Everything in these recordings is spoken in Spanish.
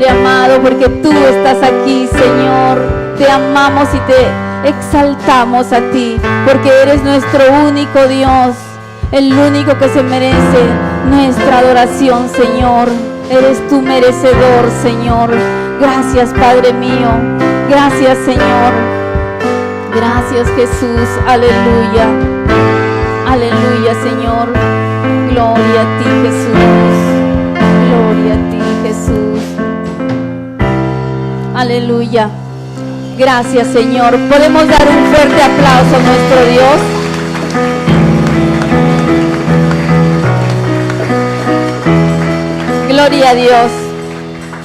Padre amado, porque tú estás aquí, Señor. Te amamos y te exaltamos a ti, porque eres nuestro único Dios, el único que se merece nuestra adoración, Señor. Eres tú merecedor, Señor. Gracias, Padre mío. Gracias, Señor. Gracias, Jesús. Aleluya. Aleluya, Señor. Gloria a ti, Jesús. Gloria a ti, Jesús. Aleluya. Gracias, Señor. Podemos dar un fuerte aplauso a nuestro Dios. Gloria a Dios.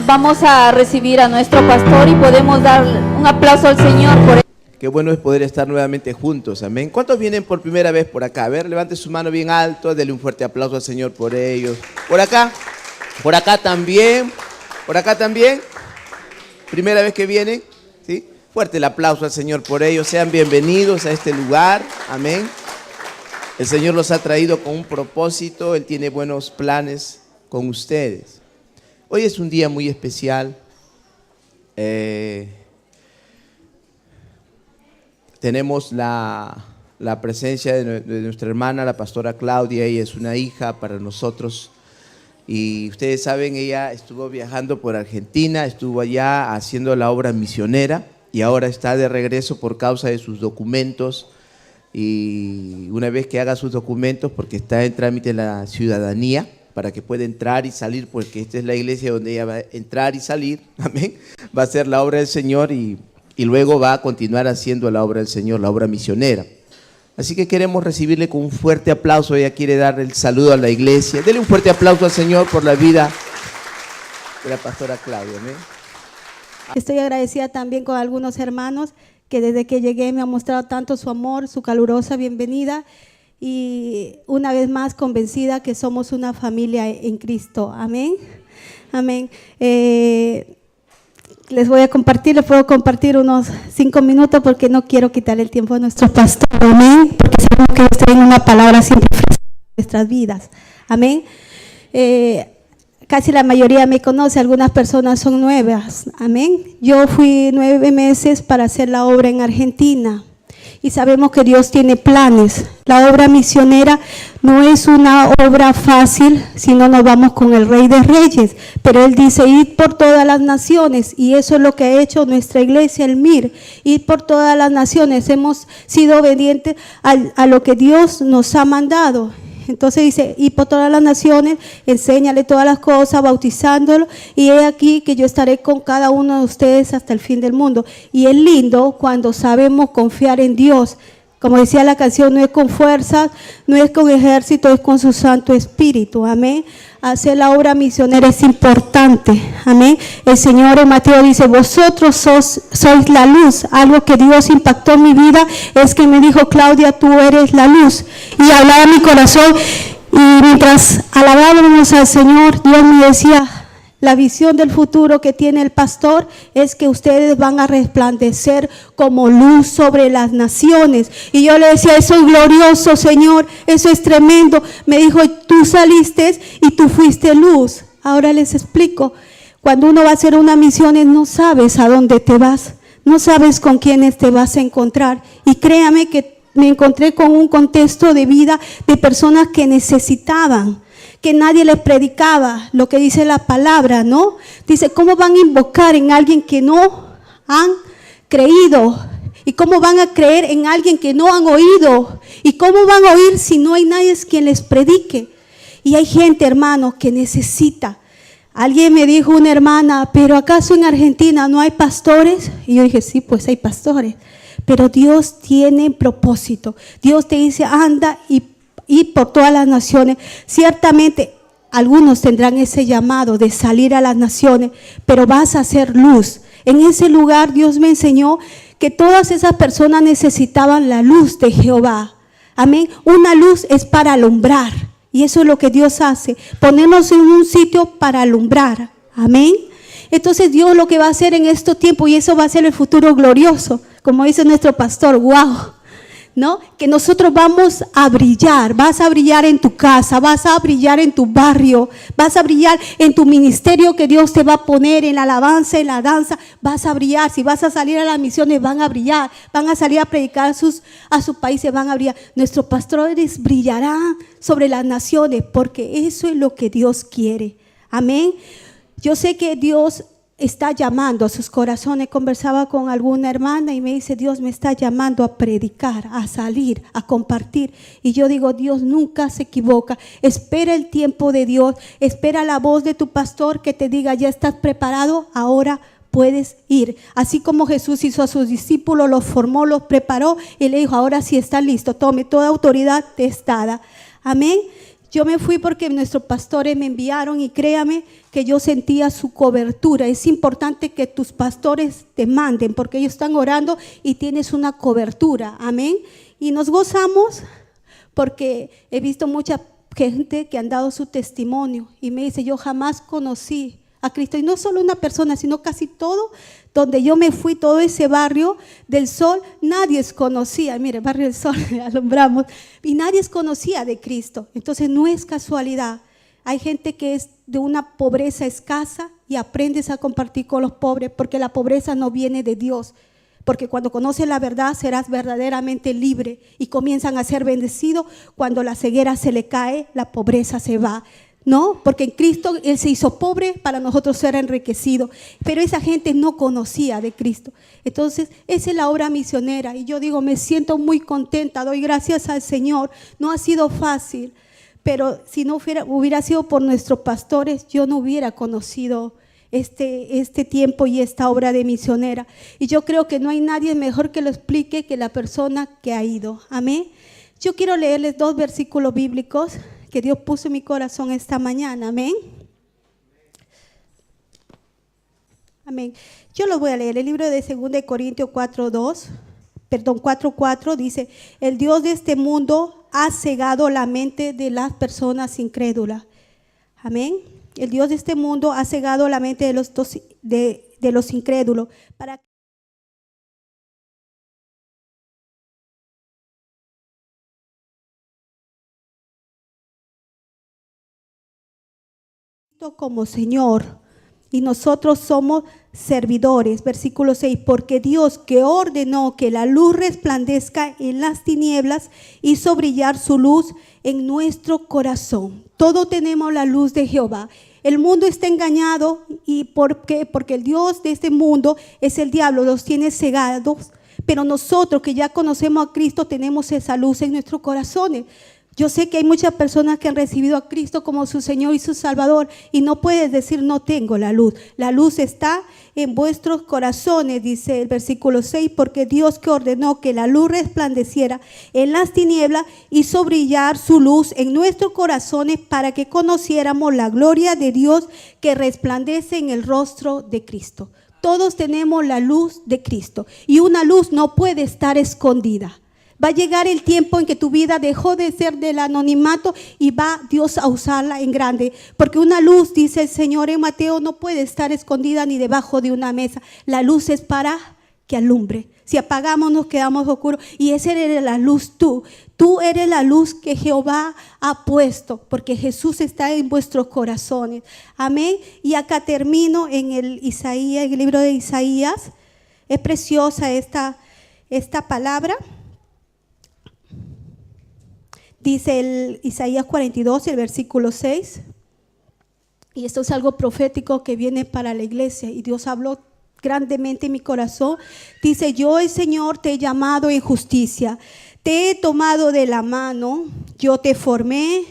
Vamos a recibir a nuestro pastor y podemos dar un aplauso al Señor por él. Qué bueno es poder estar nuevamente juntos, amén. ¿Cuántos vienen por primera vez por acá? A ver, levante su mano bien alto, denle un fuerte aplauso al Señor por ellos. Por acá también, por acá también. Primera vez que vienen, ¿sí? Fuerte el aplauso al Señor por ellos. Sean bienvenidos a este lugar, amén. El Señor los ha traído con un propósito, Él tiene buenos planes con ustedes. Hoy es un día muy especial. Tenemos la presencia de nuestra hermana, la pastora Claudia. Ella es una hija para nosotros. Y ustedes saben, ella estuvo viajando por Argentina, estuvo allá haciendo la obra misionera y ahora está de regreso por causa de sus documentos. Y una vez que haga sus documentos, porque está en trámite la ciudadanía, para que pueda entrar y salir, porque esta es la iglesia donde ella va a entrar y salir, amén, va a hacer la obra del Señor y luego va a continuar haciendo la obra del Señor, la obra misionera. Así que queremos recibirle con un fuerte aplauso. Ella quiere dar el saludo a la iglesia. Dele un fuerte aplauso al Señor por la vida de la pastora Claudia, amén. Estoy agradecida también con algunos hermanos que desde que llegué me han mostrado tanto su amor, su calurosa bienvenida. Y una vez más convencida que somos una familia en Cristo. Amén. Amén. Les puedo compartir unos 5 minutos porque no quiero quitar el tiempo a nuestro pastor. Amén. Porque sabemos que ustedes tienen una palabra siempre fresca en nuestras vidas. Amén. Casi la mayoría me conoce, algunas personas son nuevas. Amén. Yo fui 9 meses para hacer la obra en Argentina. Y sabemos que Dios tiene planes. La obra misionera no es una obra fácil si no nos vamos con el Rey de Reyes. Pero Él dice, id por todas las naciones. Y eso es lo que ha hecho nuestra iglesia, el MIR. Ir por todas las naciones. Hemos sido obedientes a lo que Dios nos ha mandado. Entonces dice, y por todas las naciones, enséñale todas las cosas, bautizándolo, y he aquí que yo estaré con cada uno de ustedes hasta el fin del mundo. Y es lindo cuando sabemos confiar en Dios. Como decía la canción, no es con fuerza, no es con ejército, es con su Santo Espíritu. Amén. Hacer la obra misionera es importante. Amén. El Señor en Mateo dice, vosotros sois la luz. Algo que Dios impactó en mi vida es que me dijo, Claudia, tú eres la luz. Y hablaba mi corazón. Y mientras alabábamos al Señor, Dios me decía, la visión del futuro que tiene el pastor es que ustedes van a resplandecer como luz sobre las naciones. Y yo le decía, eso es glorioso, Señor, eso es tremendo. Me dijo, tú saliste y tú fuiste luz. Ahora les explico, cuando uno va a hacer una misión no sabes a dónde te vas, no sabes con quiénes te vas a encontrar. Y créame que me encontré con un contexto de vida de personas que necesitaban, que nadie les predicaba lo que dice la palabra, ¿no? Dice, ¿cómo van a invocar en alguien que no han creído? ¿Y cómo van a creer en alguien que no han oído? ¿Y cómo van a oír si no hay nadie quien les predique? Y hay gente, hermano, que necesita. Alguien me dijo, una hermana, ¿pero acaso en Argentina no hay pastores? Y yo dije, sí, pues hay pastores. Pero Dios tiene propósito. Dios te dice, anda y por todas las naciones. Ciertamente algunos tendrán ese llamado de salir a las naciones, pero vas a hacer luz. En ese lugar Dios me enseñó que todas esas personas necesitaban la luz de Jehová. Amén. Una luz es para alumbrar, y eso es lo que Dios hace, ponernos en un sitio para alumbrar. Amén. Entonces Dios lo que va a hacer en estos tiempos, y eso va a ser el futuro glorioso, como dice nuestro pastor, wow. ¿no? Que nosotros vamos a brillar, vas a brillar en tu casa, vas a brillar en tu barrio, vas a brillar en tu ministerio que Dios te va a poner, en la alabanza, en la danza, vas a brillar. Si vas a salir a las misiones, van a brillar, van a salir a predicar a sus países, van a brillar. Nuestros pastores brillarán sobre las naciones, porque eso es lo que Dios quiere. Amén. Yo sé que Dios está llamando a sus corazones. Conversaba con alguna hermana y me dice: Dios me está llamando a predicar, a salir, a compartir. Y yo digo: Dios nunca se equivoca. Espera el tiempo de Dios, espera la voz de tu pastor que te diga: ya estás preparado, ahora puedes ir. Así como Jesús hizo a sus discípulos, los formó, los preparó y le dijo: ahora sí está listo, tome, toda autoridad te es dada. Amén. Yo me fui porque nuestros pastores me enviaron y créame que yo sentía su cobertura. Es importante que tus pastores te manden porque ellos están orando y tienes una cobertura. Amén. Y nos gozamos porque he visto mucha gente que han dado su testimonio y me dice: yo jamás conocí a Cristo. Y no solo una persona, sino casi todo. Donde yo me fui, todo ese barrio del Sol, nadie conocía. Mire, barrio del Sol, alumbramos, y nadie conocía de Cristo. Entonces no es casualidad. Hay gente que es de una pobreza escasa y aprendes a compartir con los pobres, porque la pobreza no viene de Dios. Porque cuando conoces la verdad serás verdaderamente libre y comienzan a ser bendecidos. Cuando la ceguera se le cae, la pobreza se va. No, porque en Cristo Él se hizo pobre para nosotros ser enriquecidos. Pero esa gente no conocía de Cristo. Entonces, esa es la obra misionera. Y yo digo, me siento muy contenta, doy gracias al Señor. No ha sido fácil, pero si no hubiera sido por nuestros pastores, yo no hubiera conocido este tiempo y esta obra de misionera. Y yo creo que no hay nadie mejor que lo explique que la persona que ha ido. Amén. Yo quiero leerles 2 versículos bíblicos que Dios puso en mi corazón esta mañana. Amén. Amén. Yo los voy a leer. El libro de 2 Corintios 4:4 dice: el Dios de este mundo ha cegado la mente de las personas incrédulas. Amén. El Dios de este mundo ha cegado la mente de los incrédulos para que como Señor y nosotros somos servidores. Versículo 6: porque Dios, que ordenó que la luz resplandezca en las tinieblas, hizo brillar su luz en nuestro corazón. Todos tenemos la luz de Jehová. El mundo está engañado. ¿Y por qué? Porque el Dios de este mundo es el diablo, los tiene cegados. Pero nosotros que ya conocemos a Cristo tenemos esa luz en nuestros corazones. Yo sé que hay muchas personas que han recibido a Cristo como su Señor y su Salvador y no puedes decir: no tengo la luz. La luz está en vuestros corazones, dice el versículo 6, porque Dios, que ordenó que la luz resplandeciera en las tinieblas, hizo brillar su luz en nuestros corazones para que conociéramos la gloria de Dios que resplandece en el rostro de Cristo. Todos tenemos la luz de Cristo y una luz no puede estar escondida. Va a llegar el tiempo en que tu vida dejó de ser del anonimato y va Dios a usarla en grande. Porque una luz, dice el Señor en Mateo, no puede estar escondida ni debajo de una mesa. La luz es para que alumbre. Si apagamos nos quedamos oscuros. Y esa eres la luz tú. Tú eres la luz que Jehová ha puesto, porque Jesús está en vuestros corazones. Amén. Y acá termino en el libro de Isaías. Es preciosa esta palabra. Dice el Isaías 42, el versículo 6, y esto es algo profético que viene para la iglesia, y Dios habló grandemente en mi corazón. Dice: yo, el Señor, te he llamado en justicia, te he tomado de la mano, yo te formé,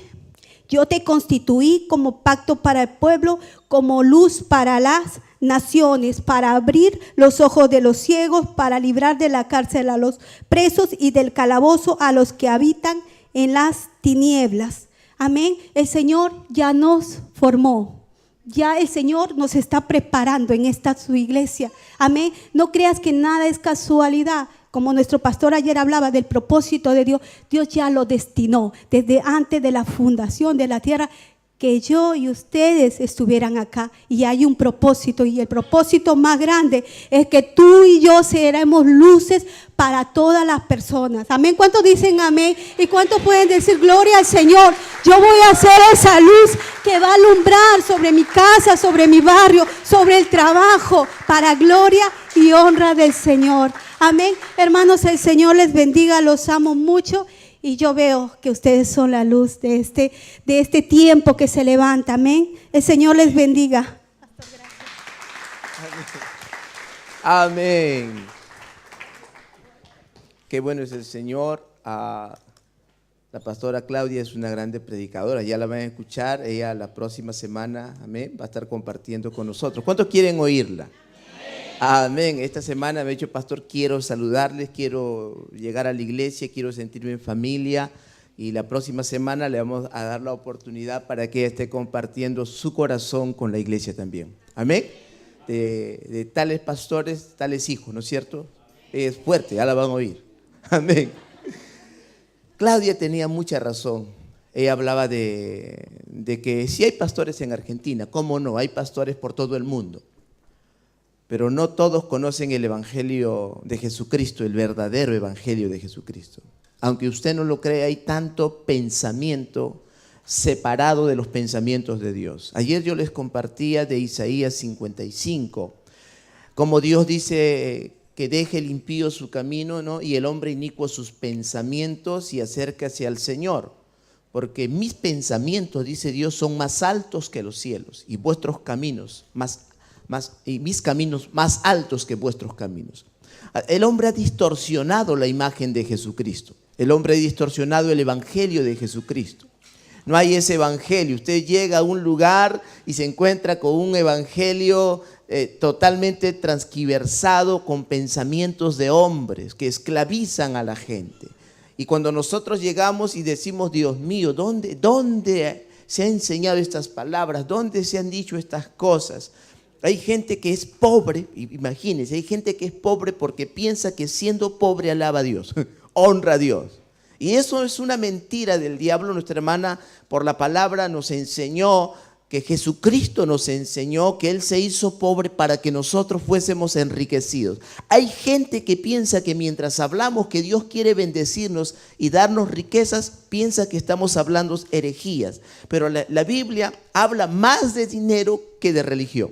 yo te constituí como pacto para el pueblo, como luz para las naciones, para abrir los ojos de los ciegos, para librar de la cárcel a los presos y del calabozo a los que habitan en las tinieblas. Amén. El Señor ya nos formó. Ya el Señor nos está preparando en esta su iglesia. Amén. No creas que nada es casualidad. Como nuestro pastor ayer hablaba del propósito de Dios, Dios ya lo destinó desde antes de la fundación de la tierra. que yo y ustedes estuvieran acá. Y hay un propósito, y el propósito más grande es que tú y yo seremos luces para todas las personas. Amén. ¿Cuántos dicen amén? ¿Y cuántos pueden decir gloria al Señor? Yo voy a ser esa luz que va a alumbrar sobre mi casa, sobre mi barrio, sobre el trabajo, para gloria y honra del Señor. Amén. Hermanos, el Señor les bendiga, los amo mucho. Y yo veo que ustedes son la luz de este tiempo que se levanta. Amén. El Señor les bendiga. Amén. Qué bueno es el Señor. La pastora Claudia es una grande predicadora. Ya la van a escuchar. Ella la próxima semana, amén, va a estar compartiendo con nosotros. ¿Cuántos quieren oírla? Amén. Esta semana me ha dicho, pastor, quiero saludarles, quiero llegar a la iglesia, quiero sentirme en familia, y la próxima semana le vamos a dar la oportunidad para que ella esté compartiendo su corazón con la iglesia también. Amén. De tales pastores, tales hijos, ¿no es cierto? Es fuerte, ya la van a oír. Amén. Claudia tenía mucha razón. Ella hablaba de que sí hay pastores en Argentina, ¿cómo no? Hay pastores por todo el mundo. Pero no todos conocen el Evangelio de Jesucristo, el verdadero Evangelio de Jesucristo. Aunque usted no lo cree, hay tanto pensamiento separado de los pensamientos de Dios. Ayer yo les compartía de Isaías 55, como Dios dice que deje el impío su camino, ¿no? Y el hombre inicuo sus pensamientos y acércase al Señor. Porque mis pensamientos, dice Dios, son más altos que los cielos, y vuestros caminos y mis caminos más altos que vuestros caminos. El hombre ha distorsionado la imagen de Jesucristo. El hombre ha distorsionado el evangelio de Jesucristo. No hay ese evangelio. Usted llega a un lugar y se encuentra con un evangelio totalmente transquiversado, con pensamientos de hombres que esclavizan a la gente. Y cuando nosotros llegamos y decimos, Dios mío, ¿dónde se han enseñado estas palabras? ¿Dónde se han dicho estas cosas? Hay gente que es pobre, imagínense, hay gente que es pobre porque piensa que siendo pobre alaba a Dios, honra a Dios. Y eso es una mentira del diablo. Nuestra hermana por la palabra nos enseñó que Jesucristo nos enseñó que Él se hizo pobre para que nosotros fuésemos enriquecidos. Hay gente que piensa que mientras hablamos que Dios quiere bendecirnos y darnos riquezas, piensa que estamos hablando herejías. Pero la Biblia habla más de dinero que de religión,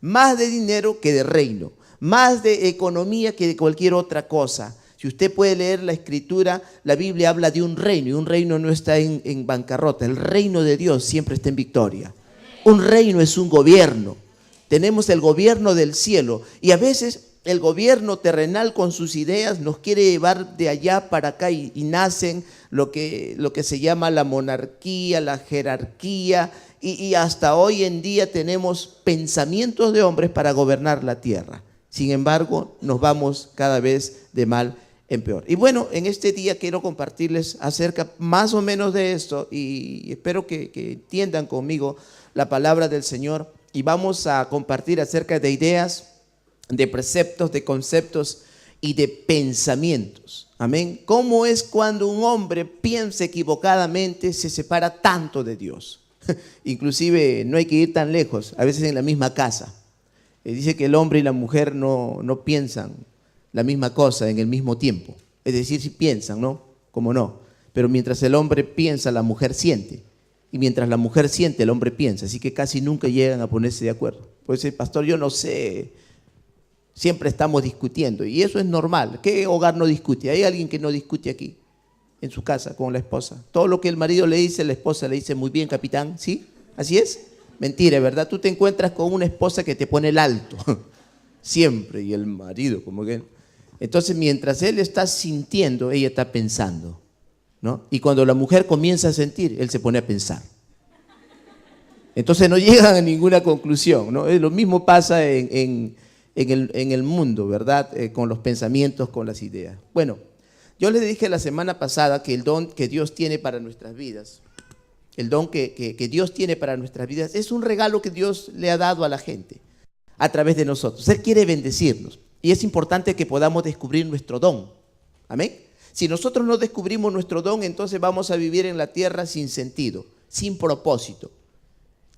más de dinero que de reino, más de economía que de cualquier otra cosa. Si usted puede leer la Escritura, la Biblia habla de un reino, y un reino no está en bancarrota. El reino de Dios siempre está en victoria. Un reino es un gobierno. Tenemos el gobierno del cielo, y a veces el gobierno terrenal con sus ideas nos quiere llevar de allá para acá, y nacen lo que se llama la monarquía, la jerarquía, y hasta hoy en día tenemos pensamientos de hombres para gobernar la tierra. Sin embargo, nos vamos cada vez de mal en peor. Y bueno, en este día quiero compartirles acerca más o menos de esto, y espero que entiendan conmigo la palabra del Señor, y vamos a compartir acerca de ideas, de preceptos, de conceptos y de pensamientos. Amén. ¿Cómo es cuando un hombre piensa equivocadamente, se separa tanto de Dios? Inclusive no hay que ir tan lejos, a veces en la misma casa. Dice que el hombre y la mujer no piensan la misma cosa en el mismo tiempo. Es decir, si piensan, ¿no? ¿Cómo no? Pero mientras el hombre piensa, la mujer siente. Y mientras la mujer siente, el hombre piensa. Así que casi nunca llegan a ponerse de acuerdo. Pues el pastor, yo no sé, siempre estamos discutiendo. Y eso es normal. ¿Qué hogar no discute? ¿Hay alguien que no discute aquí, en su casa, con la esposa? Todo lo que el marido le dice, la esposa le dice, muy bien, capitán. ¿Sí? ¿Así es? Mentira, ¿verdad? Tú te encuentras con una esposa que te pone el alto. Siempre. Y el marido, como que... Entonces, mientras él está sintiendo, ella está pensando, ¿no? Y cuando la mujer comienza a sentir, él se pone a pensar. Entonces no llegan a ninguna conclusión, ¿no? Lo mismo pasa en el mundo, ¿verdad? Con los pensamientos, con las ideas. Bueno, yo les dije la semana pasada que el don que Dios tiene para nuestras vidas, el don que Dios tiene para nuestras vidas, es un regalo que Dios le ha dado a la gente a través de nosotros. Él quiere bendecirnos. Y es importante que podamos descubrir nuestro don. Amén. Si nosotros no descubrimos nuestro don, entonces vamos a vivir en la tierra sin sentido, sin propósito.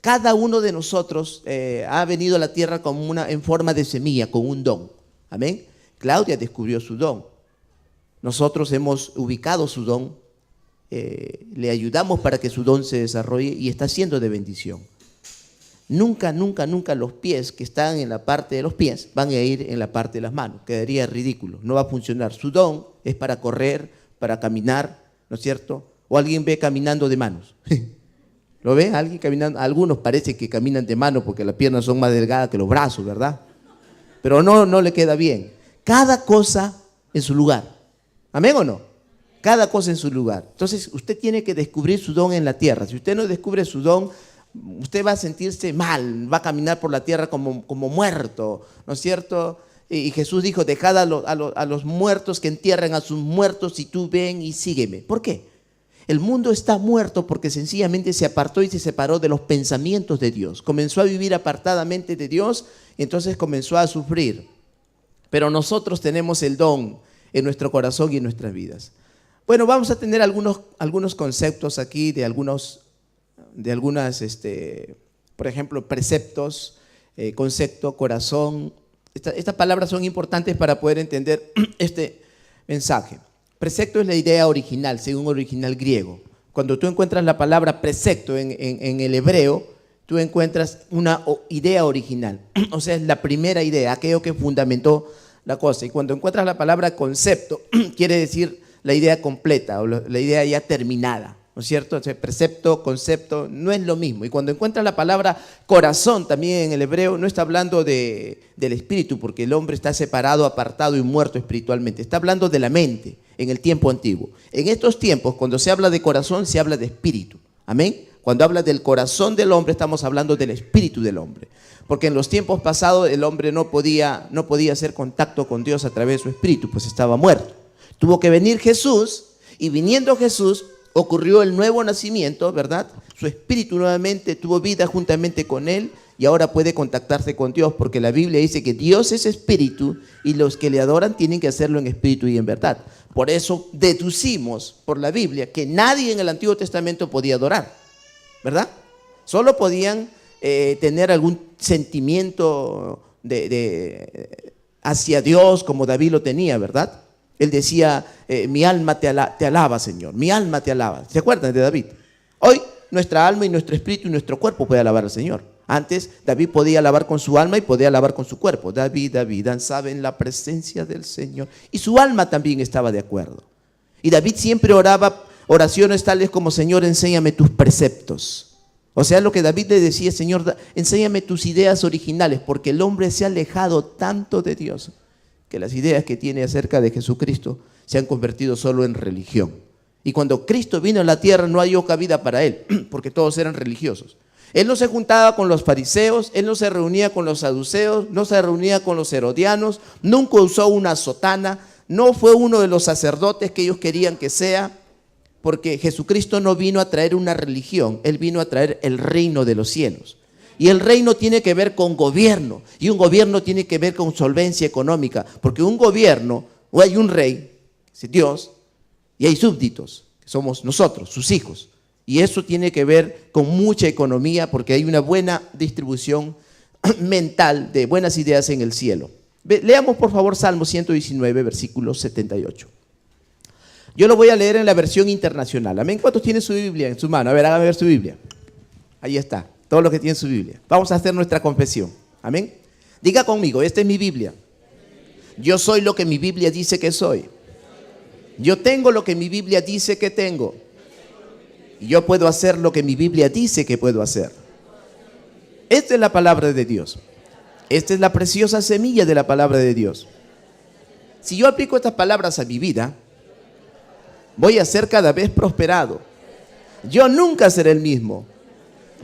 Cada uno de nosotros ha venido a la tierra como en forma de semilla, con un don. Amén. Claudia descubrió su don. Nosotros hemos ubicado su don, le ayudamos para que su don se desarrolle y está siendo de bendición. Nunca, nunca, nunca los pies que están en la parte de los pies van a ir en la parte de las manos. Quedaría ridículo, no va a funcionar. Su don es para correr, para caminar, ¿no es cierto? O alguien ve caminando de manos. ¿Lo ve? Alguien caminando. Algunos parece que caminan de manos porque las piernas son más delgadas que los brazos, ¿verdad? Pero no le queda bien. Cada cosa en su lugar. ¿Amén o no? Cada cosa en su lugar. Entonces usted tiene que descubrir su don en la tierra. Si usted no descubre su don, usted va a sentirse mal, va a caminar por la tierra como muerto, ¿no es cierto? Y Jesús dijo, dejad a los muertos que entierren a sus muertos y tú ven y sígueme. ¿Por qué? El mundo está muerto porque sencillamente se apartó y se separó de los pensamientos de Dios. Comenzó a vivir apartadamente de Dios y entonces comenzó a sufrir. Pero nosotros tenemos el don en nuestro corazón y en nuestras vidas. Bueno, vamos a tener algunos conceptos aquí de algunas, por ejemplo, preceptos, concepto, corazón. Estas palabras son importantes para poder entender este mensaje. Precepto es la idea original, según original griego. Cuando tú encuentras la palabra precepto en el hebreo, tú encuentras una idea original. O sea, es la primera idea, aquello que fundamentó la cosa. Y cuando encuentras la palabra concepto, quiere decir la idea completa o la idea ya terminada, ¿no es cierto? O sea, precepto, concepto, no es lo mismo. Y cuando encuentras la palabra corazón también en el hebreo, no está hablando del espíritu, porque el hombre está separado, apartado y muerto espiritualmente. Está hablando de la mente en el tiempo antiguo. En estos tiempos, cuando se habla de corazón, se habla de espíritu. Amén. Cuando habla del corazón del hombre, estamos hablando del espíritu del hombre. Porque en los tiempos pasados el hombre no podía hacer contacto con Dios a través de su espíritu, pues estaba muerto. Tuvo que venir Jesús, y viniendo Jesús ocurrió el nuevo nacimiento, ¿verdad? Su espíritu nuevamente tuvo vida juntamente con él y ahora puede contactarse con Dios, porque la Biblia dice que Dios es espíritu y los que le adoran tienen que hacerlo en espíritu y en verdad. Por eso deducimos por la Biblia que nadie en el Antiguo Testamento podía adorar, ¿verdad? Solo podían tener algún sentimiento hacia Dios como David lo tenía, ¿verdad? Él decía, mi alma te alaba, Señor, mi alma te alaba. ¿Se acuerdan de David? Hoy nuestra alma y nuestro espíritu y nuestro cuerpo puede alabar al Señor. Antes David podía alabar con su alma y podía alabar con su cuerpo. David danzaba en la presencia del Señor y su alma también estaba de acuerdo. Y David siempre oraba oraciones tales como, Señor, enséñame tus preceptos. O sea, lo que David le decía, Señor, enséñame tus ideas originales, porque el hombre se ha alejado tanto de Dios que las ideas que tiene acerca de Jesucristo se han convertido solo en religión. Y cuando Cristo vino a la tierra no halló cabida para él, porque todos eran religiosos. Él no se juntaba con los fariseos, él no se reunía con los saduceos, no se reunía con los herodianos, nunca usó una sotana, no fue uno de los sacerdotes que ellos querían que sea, porque Jesucristo no vino a traer una religión, él vino a traer el reino de los cielos. Y el reino tiene que ver con gobierno, y un gobierno tiene que ver con solvencia económica, porque un gobierno, o hay un rey, es Dios, y hay súbditos, que somos nosotros, sus hijos. Y eso tiene que ver con mucha economía, porque hay una buena distribución mental de buenas ideas en el cielo. Leamos por favor Salmo 119, versículo 78. Yo lo voy a leer en la versión internacional. Amén. ¿Cuántos tienen su Biblia en su mano? A ver, háganme ver su Biblia. Ahí está. Todos los que tienen su Biblia. Vamos a hacer nuestra confesión. Amén. Diga conmigo, esta es mi Biblia. Yo soy lo que mi Biblia dice que soy. Yo tengo lo que mi Biblia dice que tengo. Y yo puedo hacer lo que mi Biblia dice que puedo hacer. Esta es la palabra de Dios. Esta es la preciosa semilla de la palabra de Dios. Si yo aplico estas palabras a mi vida, voy a ser cada vez prosperado. Yo nunca seré el mismo.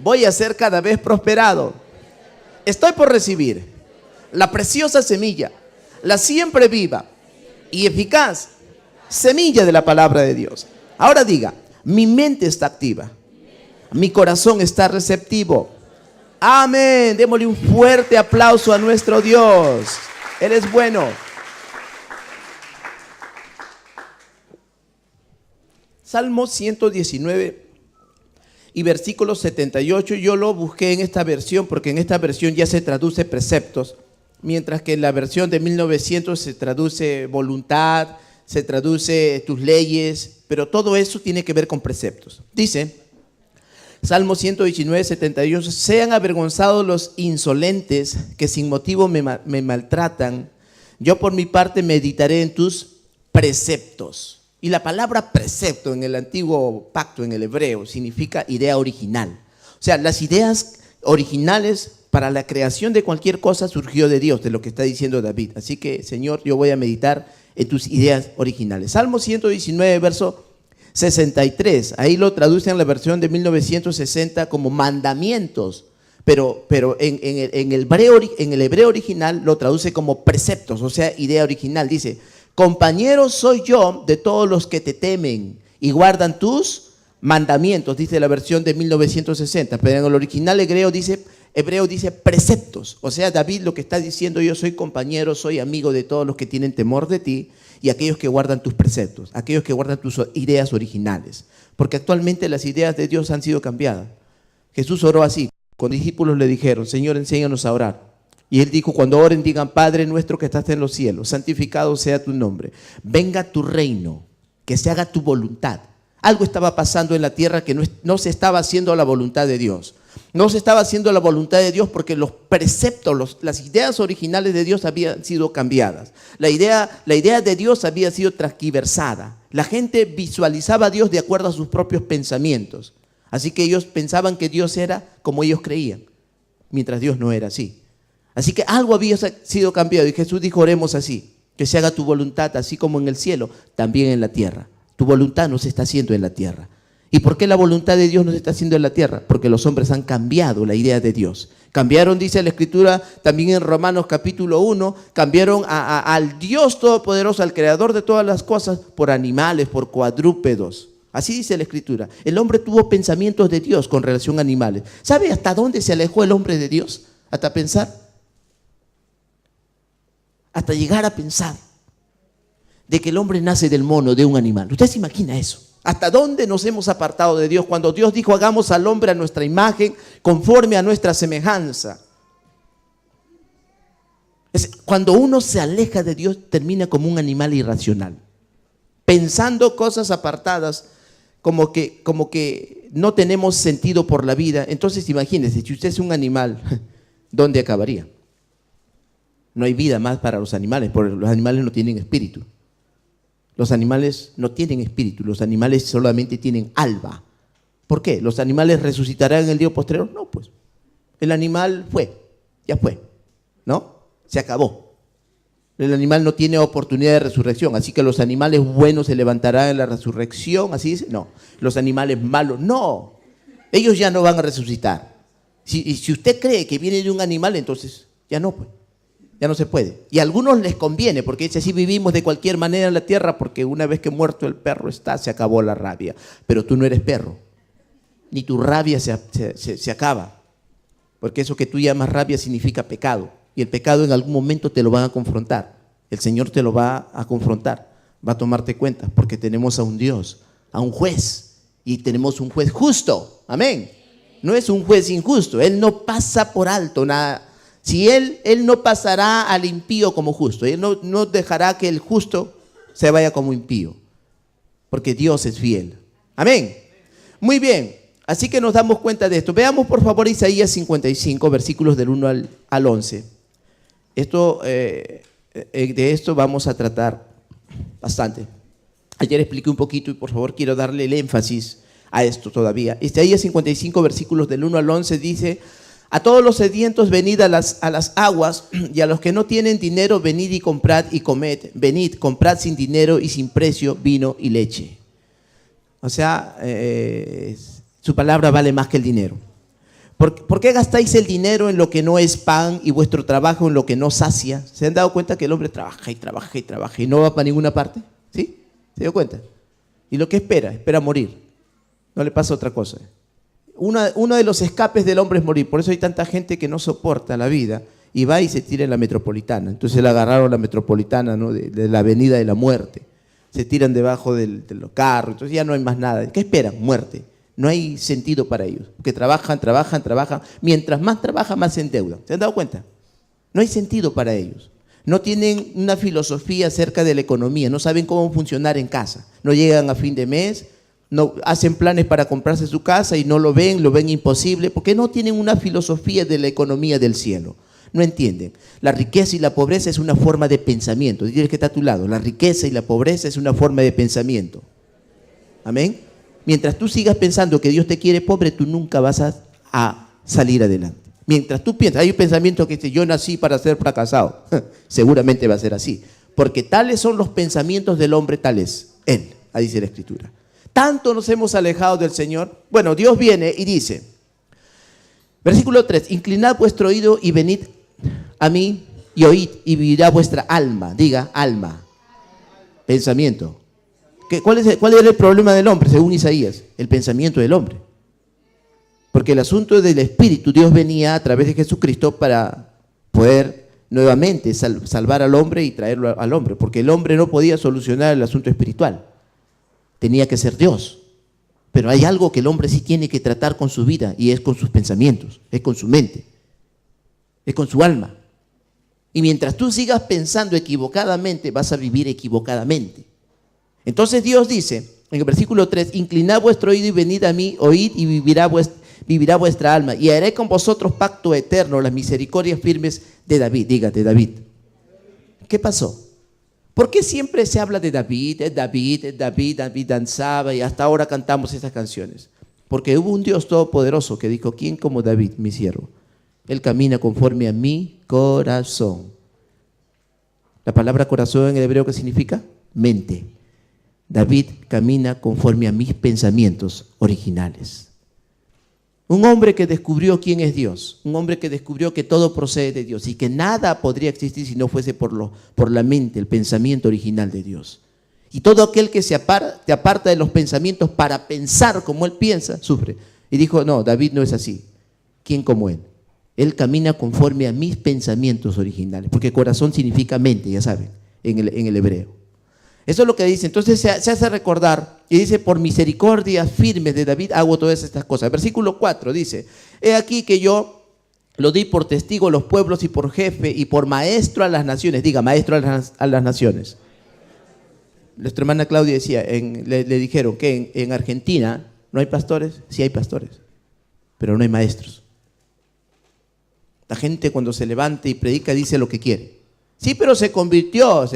Voy a ser cada vez prosperado. Estoy por recibir la preciosa semilla, la siempre viva y eficaz semilla de la palabra de Dios. Ahora diga, mi mente está activa, mi corazón está receptivo. Amén. Démosle un fuerte aplauso a nuestro Dios. Él es bueno. Salmo 119. y versículo 78. Yo lo busqué en esta versión porque en esta versión ya se traduce preceptos, mientras que en la versión de 1900 se traduce voluntad, se traduce tus leyes, pero todo eso tiene que ver con preceptos. Dice, Salmo 119, 78, sean avergonzados los insolentes que sin motivo me maltratan. Yo por mi parte meditaré en tus preceptos. Y la palabra precepto en el antiguo pacto, en el hebreo, significa idea original. O sea, las ideas originales para la creación de cualquier cosa surgió de Dios, de lo que está diciendo David. Así que, Señor, yo voy a meditar en tus ideas originales. Salmo 119, verso 63. Ahí lo traducen en la versión de 1960 como mandamientos. Pero en el hebreo original lo traduce como preceptos, o sea, idea original. Dice, compañero soy yo de todos los que te temen y guardan tus mandamientos, dice la versión de 1960. Pero en el original hebreo dice preceptos. O sea, David lo que está diciendo, yo soy compañero, soy amigo de todos los que tienen temor de ti y aquellos que guardan tus preceptos, aquellos que guardan tus ideas originales. Porque actualmente las ideas de Dios han sido cambiadas. Jesús oró así. Con discípulos le dijeron, Señor, enséñanos a orar. Y él dijo, cuando oren digan, Padre nuestro que estás en los cielos, santificado sea tu nombre. Venga tu reino, que se haga tu voluntad. Algo estaba pasando en la tierra que no se estaba haciendo la voluntad de Dios. No se estaba haciendo la voluntad de Dios porque los preceptos, las ideas originales de Dios habían sido cambiadas. La idea de Dios había sido transgiversada. La gente visualizaba a Dios de acuerdo a sus propios pensamientos. Así que ellos pensaban que Dios era como ellos creían, mientras Dios no era así. Así que algo había sido cambiado y Jesús dijo, oremos así, que se haga tu voluntad así como en el cielo, también en la tierra. Tu voluntad no se está haciendo en la tierra. ¿Y por qué la voluntad de Dios no se está haciendo en la tierra? Porque los hombres han cambiado la idea de Dios. Cambiaron, dice la Escritura, también en Romanos capítulo 1, cambiaron al Dios Todopoderoso, al Creador de todas las cosas, por animales, por cuadrúpedos. Así dice la Escritura. El hombre tuvo pensamientos de Dios con relación a animales. ¿Sabe hasta dónde se alejó el hombre de Dios? Hasta pensar. Hasta llegar a pensar de que el hombre nace del mono, de un animal. ¿Usted se imagina eso? ¿Hasta dónde nos hemos apartado de Dios? Cuando Dios dijo, hagamos al hombre a nuestra imagen, conforme a nuestra semejanza. Cuando uno se aleja de Dios, termina como un animal irracional, pensando cosas apartadas, como que no tenemos sentido por la vida. Entonces imagínese, si usted es un animal, ¿dónde acabaría? No hay vida más para los animales, porque los animales no tienen espíritu. Los animales no tienen espíritu, los animales solamente tienen alma. ¿Por qué? ¿Los animales resucitarán en el día posterior? No, pues. El animal ya fue, ¿no? Se acabó. El animal no tiene oportunidad de resurrección, así que los animales buenos se levantarán en la resurrección, así dice. No, los animales malos, no. Ellos ya no van a resucitar. Si usted cree que viene de un animal, entonces ya no, pues. Ya no se puede. Y a algunos les conviene, porque dice, así vivimos de cualquier manera en la tierra, porque una vez que muerto el perro está, se acabó la rabia. Pero tú no eres perro, ni tu rabia se acaba, porque eso que tú llamas rabia significa pecado, y el pecado en algún momento te lo van a confrontar. El Señor te lo va a confrontar, va a tomarte cuenta, porque tenemos a un Dios, a un juez, y tenemos un juez justo. Amén. No es un juez injusto, Él no pasa por alto nada. Si Él no pasará al impío como justo, Él no dejará que el justo se vaya como impío, porque Dios es fiel. Amén. Muy bien, así que nos damos cuenta de esto. Veamos por favor Isaías 55, versículos del 1 al 11. De esto vamos a tratar bastante. Ayer expliqué un poquito y por favor quiero darle el énfasis a esto todavía. Isaías 55, versículos del 1 al 11 dice: a todos los sedientos venid a las aguas, y a los que no tienen dinero venid y comprad y comed. Venid, comprad sin dinero y sin precio vino y leche. O sea, su palabra vale más que el dinero. ¿Por qué gastáis el dinero en lo que no es pan y vuestro trabajo en lo que no sacia? ¿Se han dado cuenta que el hombre trabaja y trabaja y trabaja y no va para ninguna parte? ¿Sí? ¿Se dio cuenta? ¿Y lo que espera? Espera morir. No le pasa otra cosa. Uno de los escapes del hombre es morir. Por eso hay tanta gente que no soporta la vida y va y se tira en la metropolitana. Entonces le agarraron la metropolitana, ¿no? de la avenida de la muerte. Se tiran debajo de los carros. Entonces ya no hay más nada. ¿Qué esperan? Muerte. No hay sentido para ellos, porque trabajan. Mientras más trabajan, más se endeudan. ¿Se han dado cuenta? No hay sentido para ellos. No tienen una filosofía acerca de la economía, no saben cómo funcionar en casa. No llegan a fin de mes, no hacen planes para comprarse su casa y no lo ven imposible, porque no tienen una filosofía de la economía del cielo. No entienden. La riqueza y la pobreza es una forma de pensamiento. Dile que está a tu lado. La riqueza y la pobreza es una forma de pensamiento. Amén. Mientras tú sigas pensando que Dios te quiere pobre, tú nunca vas a salir adelante. Mientras tú piensas, hay un pensamiento que dice, yo nací para ser fracasado. Seguramente va a ser así. Porque tales son los pensamientos del hombre, tal es él. Ahí dice la Escritura. Tanto nos hemos alejado del Señor. Bueno, Dios viene y dice, versículo 3, inclinad vuestro oído y venid a mí y oíd y vivirá vuestra alma. Diga, alma. Pensamiento. ¿Cuál era el problema del hombre, según Isaías? El pensamiento del hombre. Porque el asunto del Espíritu, Dios venía a través de Jesucristo para poder nuevamente salvar al hombre y traerlo al hombre. Porque el hombre no podía solucionar el asunto espiritual. Tenía que ser Dios. Pero hay algo que el hombre sí tiene que tratar con su vida y es con sus pensamientos, es con su mente, es con su alma. Y mientras tú sigas pensando equivocadamente, vas a vivir equivocadamente. Entonces Dios dice en el versículo 3, inclinad vuestro oído y venid a mí, oíd y vivirá vuestra alma. Y haré con vosotros pacto eterno, las misericordias firmes de David. Dígate, David. ¿Qué pasó? ¿Por qué siempre se habla de David? David danzaba y hasta ahora cantamos estas canciones. Porque hubo un Dios todopoderoso que dijo, ¿quién como David, mi siervo? Él camina conforme a mi corazón. La palabra corazón en el hebreo, ¿qué significa? Mente. David camina conforme a mis pensamientos originales. Un hombre que descubrió quién es Dios, un hombre que descubrió que todo procede de Dios y que nada podría existir si no fuese por la mente, el pensamiento original de Dios. Y todo aquel que te aparta de los pensamientos para pensar como él piensa, sufre. Y dijo, no, David no es así. ¿Quién como él? Él camina conforme a mis pensamientos originales, porque corazón significa mente, ya saben, en el hebreo. Eso es lo que dice. Entonces se hace recordar y dice, por misericordias firmes de David hago todas estas cosas. Versículo 4 dice, he aquí que yo lo di por testigo a los pueblos y por jefe y por maestro a las naciones. Diga, maestro a las naciones. Nuestra hermana Claudia decía, le dijeron que en Argentina no hay pastores. Sí hay pastores, pero no hay maestros. La gente cuando se levanta y predica dice lo que quiere. Sí, pero se convirtió,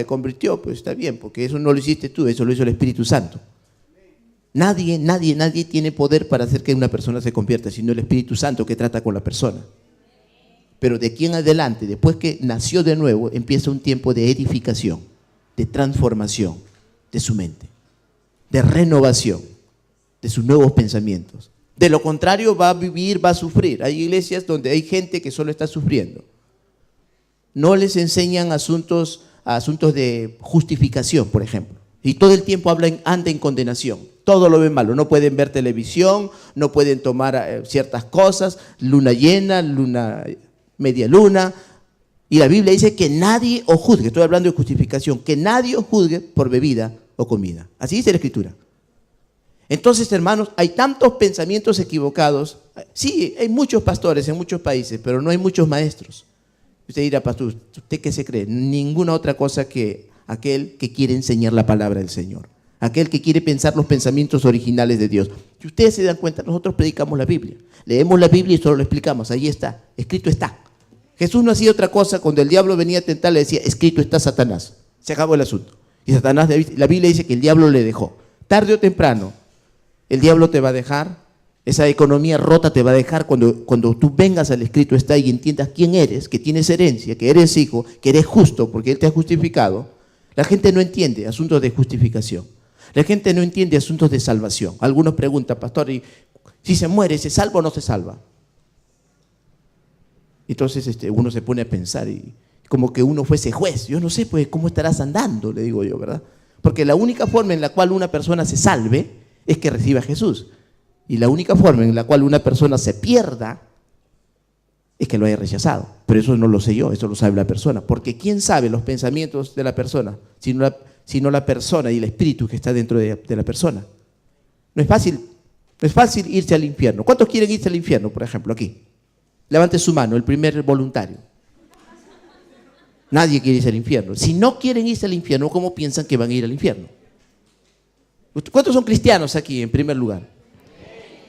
pues está bien, porque eso no lo hiciste tú, eso lo hizo el Espíritu Santo. Nadie tiene poder para hacer que una persona se convierta, sino el Espíritu Santo que trata con la persona. Pero de aquí en adelante, después que nació de nuevo, empieza un tiempo de edificación, de transformación de su mente, de renovación de sus nuevos pensamientos. De lo contrario va a sufrir. Hay iglesias donde hay gente que solo está sufriendo. No les enseñan asuntos de justificación, por ejemplo. Y todo el tiempo anda en condenación. Todo lo ven malo. No pueden ver televisión, no pueden tomar ciertas cosas, luna llena, media luna. Y la Biblia dice que nadie os juzgue, estoy hablando de justificación, que nadie os juzgue por bebida o comida. Así dice la Escritura. Entonces, hermanos, hay tantos pensamientos equivocados. Sí, hay muchos pastores en muchos países, pero no hay muchos maestros. Usted dirá, pastor, ¿usted qué se cree? Ninguna otra cosa que aquel que quiere enseñar la palabra del Señor. Aquel que quiere pensar los pensamientos originales de Dios. Si ustedes se dan cuenta, nosotros predicamos la Biblia. Leemos la Biblia y solo lo explicamos. Ahí está, escrito está. Jesús no hacía otra cosa. Cuando el diablo venía a tentar, le decía, escrito está, Satanás. Se acabó el asunto. Y Satanás, la Biblia dice que el diablo le dejó. Tarde o temprano, el diablo te va a dejar. Esa economía rota te va a dejar cuando tú vengas al escrito está y entiendas quién eres, que tienes herencia, que eres hijo, que eres justo porque Él te ha justificado. La gente no entiende asuntos de justificación. La gente no entiende asuntos de salvación. Algunos preguntan, pastor, ¿y si se muere, se salva o no se salva? Entonces uno se pone a pensar y como que uno fuese juez. Yo no sé, pues, ¿cómo estarás andando? Le digo yo, ¿verdad? Porque la única forma en la cual una persona se salve es que reciba a Jesús. Y la única forma en la cual una persona se pierda es que lo haya rechazado. Pero eso no lo sé yo, eso lo sabe la persona. Porque ¿quién sabe los pensamientos de la persona? Sino la persona y el espíritu que está dentro de la persona. No es fácil Es fácil irse al infierno. ¿Cuántos quieren irse al infierno, por ejemplo, aquí? Levante su mano, el primer voluntario. Nadie quiere irse al infierno. Si no quieren irse al infierno, ¿cómo piensan que van a ir al infierno? ¿Cuántos son cristianos aquí, en primer lugar?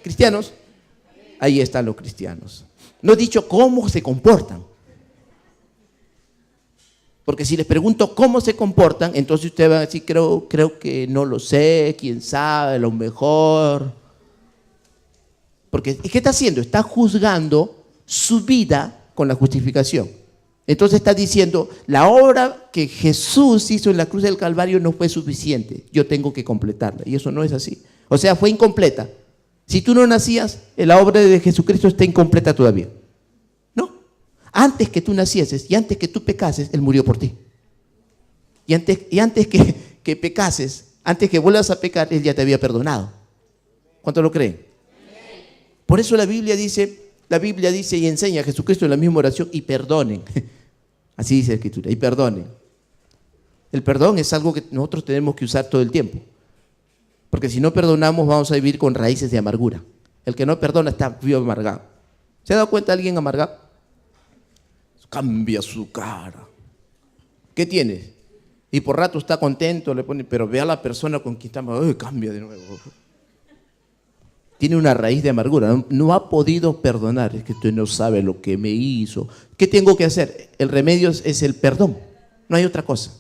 ¿Cristianos? Ahí están los cristianos. No he dicho cómo se comportan. Porque si les pregunto cómo se comportan, entonces ustedes van a decir, creo que no lo sé, quién sabe, a lo mejor. Porque, ¿qué está haciendo? Está juzgando su vida con la justificación. Entonces está diciendo, la obra que Jesús hizo en la cruz del Calvario no fue suficiente, yo tengo que completarla. Y eso no es así. O sea, fue incompleta. Si tú no nacías, la obra de Jesucristo está incompleta todavía. No. Antes que tú nacieses y antes que tú pecases, Él murió por ti. Y antes que pecases, antes que vuelvas a pecar, Él ya te había perdonado. ¿Cuántos lo creen? Por eso la Biblia dice y enseña a Jesucristo en la misma oración, y perdonen. Así dice la Escritura, y perdonen. El perdón es algo que nosotros tenemos que usar todo el tiempo. Porque si no perdonamos, vamos a vivir con raíces de amargura. El que no perdona está vivo amargado. ¿Se ha dado cuenta alguien amargado? Cambia su cara. ¿Qué tienes? Y por rato está contento, le pone, pero ve a la persona con quien está, cambia de nuevo. Tiene una raíz de amargura, no ha podido perdonar. Es que usted no sabe lo que me hizo. ¿Qué tengo que hacer? El remedio es el perdón, no hay otra cosa.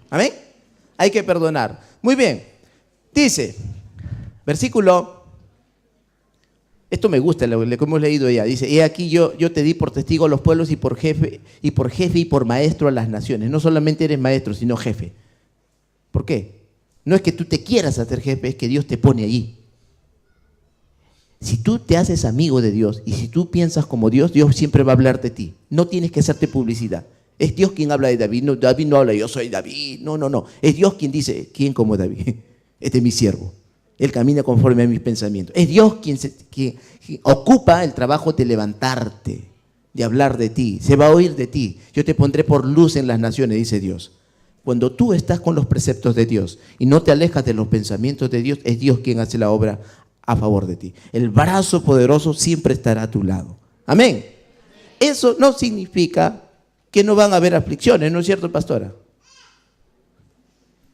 ¿Amén? Hay que perdonar. Muy bien, dice, versículo, esto me gusta, lo que hemos leído ya, dice, he aquí yo te di por testigo a los pueblos y por jefe y por maestro a las naciones. No solamente eres maestro, sino jefe. ¿Por qué? No es que tú te quieras hacer jefe, es que Dios te pone allí. Si tú te haces amigo de Dios y si tú piensas como Dios, Dios siempre va a hablar de ti. No tienes que hacerte publicidad. Es Dios quien habla de David. No, David no habla, yo soy David. No. Es Dios quien dice, ¿quién como David? Este es mi siervo. Él camina conforme a mis pensamientos. Es Dios quien ocupa el trabajo de levantarte, de hablar de ti. Se va a oír de ti. Yo te pondré por luz en las naciones, dice Dios. Cuando tú estás con los preceptos de Dios y no te alejas de los pensamientos de Dios, es Dios quien hace la obra a favor de ti. El brazo poderoso siempre estará a tu lado. Amén. Eso no significa que no van a haber aflicciones, ¿no es cierto, pastora?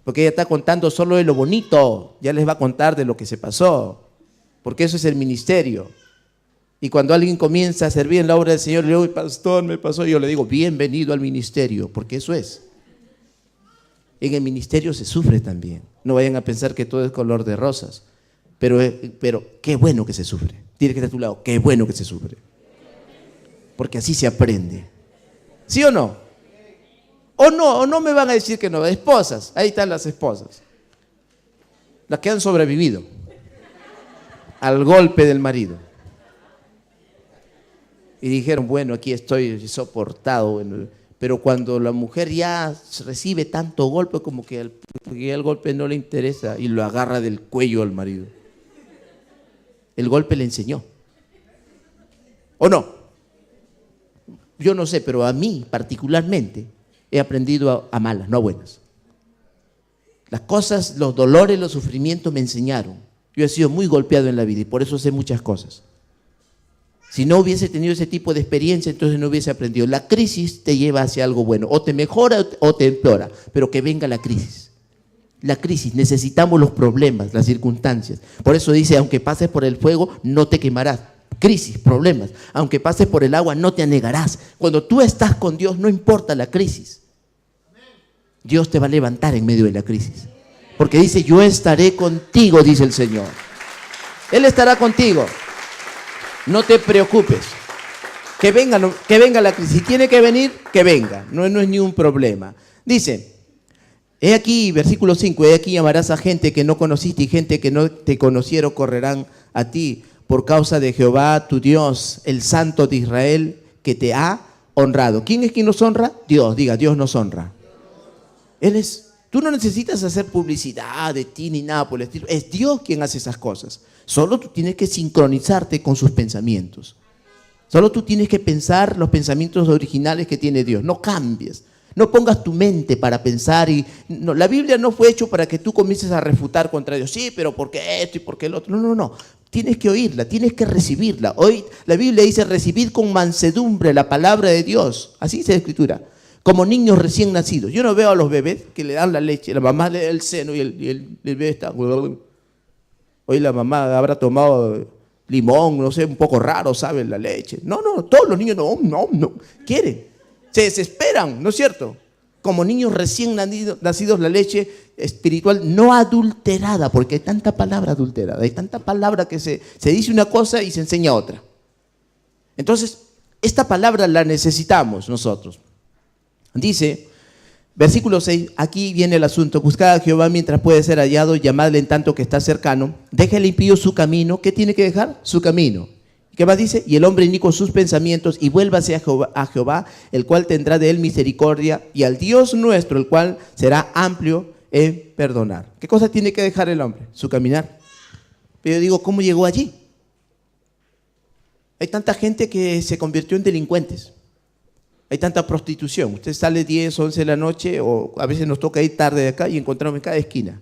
Porque ella está contando solo de lo bonito, ya les va a contar de lo que se pasó, porque eso es el ministerio. Y cuando alguien comienza a servir en la obra del Señor, le digo, pastor, me pasó, yo le digo, bienvenido al ministerio, porque eso es. En el ministerio se sufre también. No vayan a pensar que todo es color de rosas. Pero qué bueno que se sufre. Tiene que estar a tu lado, qué bueno que se sufre. Porque así se aprende. ¿Sí o no? O no me van a decir que no. Esposas, ahí están las esposas. Las que han sobrevivido al golpe del marido. Y dijeron, bueno, aquí estoy soportado. Bueno, pero cuando la mujer ya recibe tanto golpe, como que el golpe no le interesa y lo agarra del cuello al marido. El golpe le enseñó. ¿O no? Yo no sé, pero a mí particularmente he aprendido a malas, no a buenas. Las cosas, los dolores, los sufrimientos me enseñaron. Yo he sido muy golpeado en la vida y por eso sé muchas cosas. Si no hubiese tenido ese tipo de experiencia, entonces no hubiese aprendido. La crisis te lleva hacia algo bueno. O te mejora o te empeora, pero que venga la crisis. La crisis, necesitamos los problemas, las circunstancias. Por eso dice, aunque pases por el fuego, no te quemarás. Crisis, problemas. Aunque pases por el agua, no te anegarás. Cuando tú estás con Dios, no importa la crisis. Dios te va a levantar en medio de la crisis. Porque dice, yo estaré contigo, dice el Señor. Él estará contigo. No te preocupes. Que venga la crisis. Si tiene que venir, que venga. No es ni un problema. Dice, he aquí, versículo 5, he aquí llamarás a gente que no conociste y gente que no te conocieron correrán a ti por causa de Jehová tu Dios, el Santo de Israel, que te ha honrado. ¿Quién es quien nos honra? Dios, diga, Dios nos honra. Tú no necesitas hacer publicidad de ti ni nada por el estilo. Es Dios quien hace esas cosas. Solo tú tienes que sincronizarte con sus pensamientos. Solo tú tienes que pensar los pensamientos originales que tiene Dios. No cambies. No pongas tu mente para pensar. No, la Biblia no fue hecho para que tú comiences a refutar contra Dios. Sí, pero ¿por qué esto y por qué el otro? No. Tienes que oírla, tienes que recibirla. Hoy la Biblia dice: recibid con mansedumbre la palabra de Dios. Así dice la Escritura. Como niños recién nacidos. Yo no veo a los bebés que le dan la leche, la mamá le da el seno y el bebé está... Hoy la mamá habrá tomado limón, no sé, un poco raro, ¿sabe? La leche. No, todos los niños no quieren. Se desesperan, ¿no es cierto? Como niños recién nacidos, la leche espiritual no adulterada, porque hay tanta palabra adulterada, hay tanta palabra que se dice una cosa y se enseña otra. Entonces, esta palabra la necesitamos nosotros. Dice, versículo 6, aquí viene el asunto: buscad a Jehová mientras puede ser hallado, llamadle en tanto que está cercano. Deja el impío su camino. ¿Qué tiene que dejar? Su camino. ¿Qué más dice? Y el hombre inicuo sus pensamientos, y vuélvase a Jehová, el cual tendrá de él misericordia, y al Dios nuestro, el cual será amplio en perdonar. ¿Qué cosa tiene que dejar el hombre? Su caminar. Pero yo digo, ¿cómo llegó allí? Hay tanta gente que se convirtió en delincuentes. Hay tanta prostitución. Usted sale 10, 11 de la noche, o a veces nos toca ir tarde de acá y encontramos en cada esquina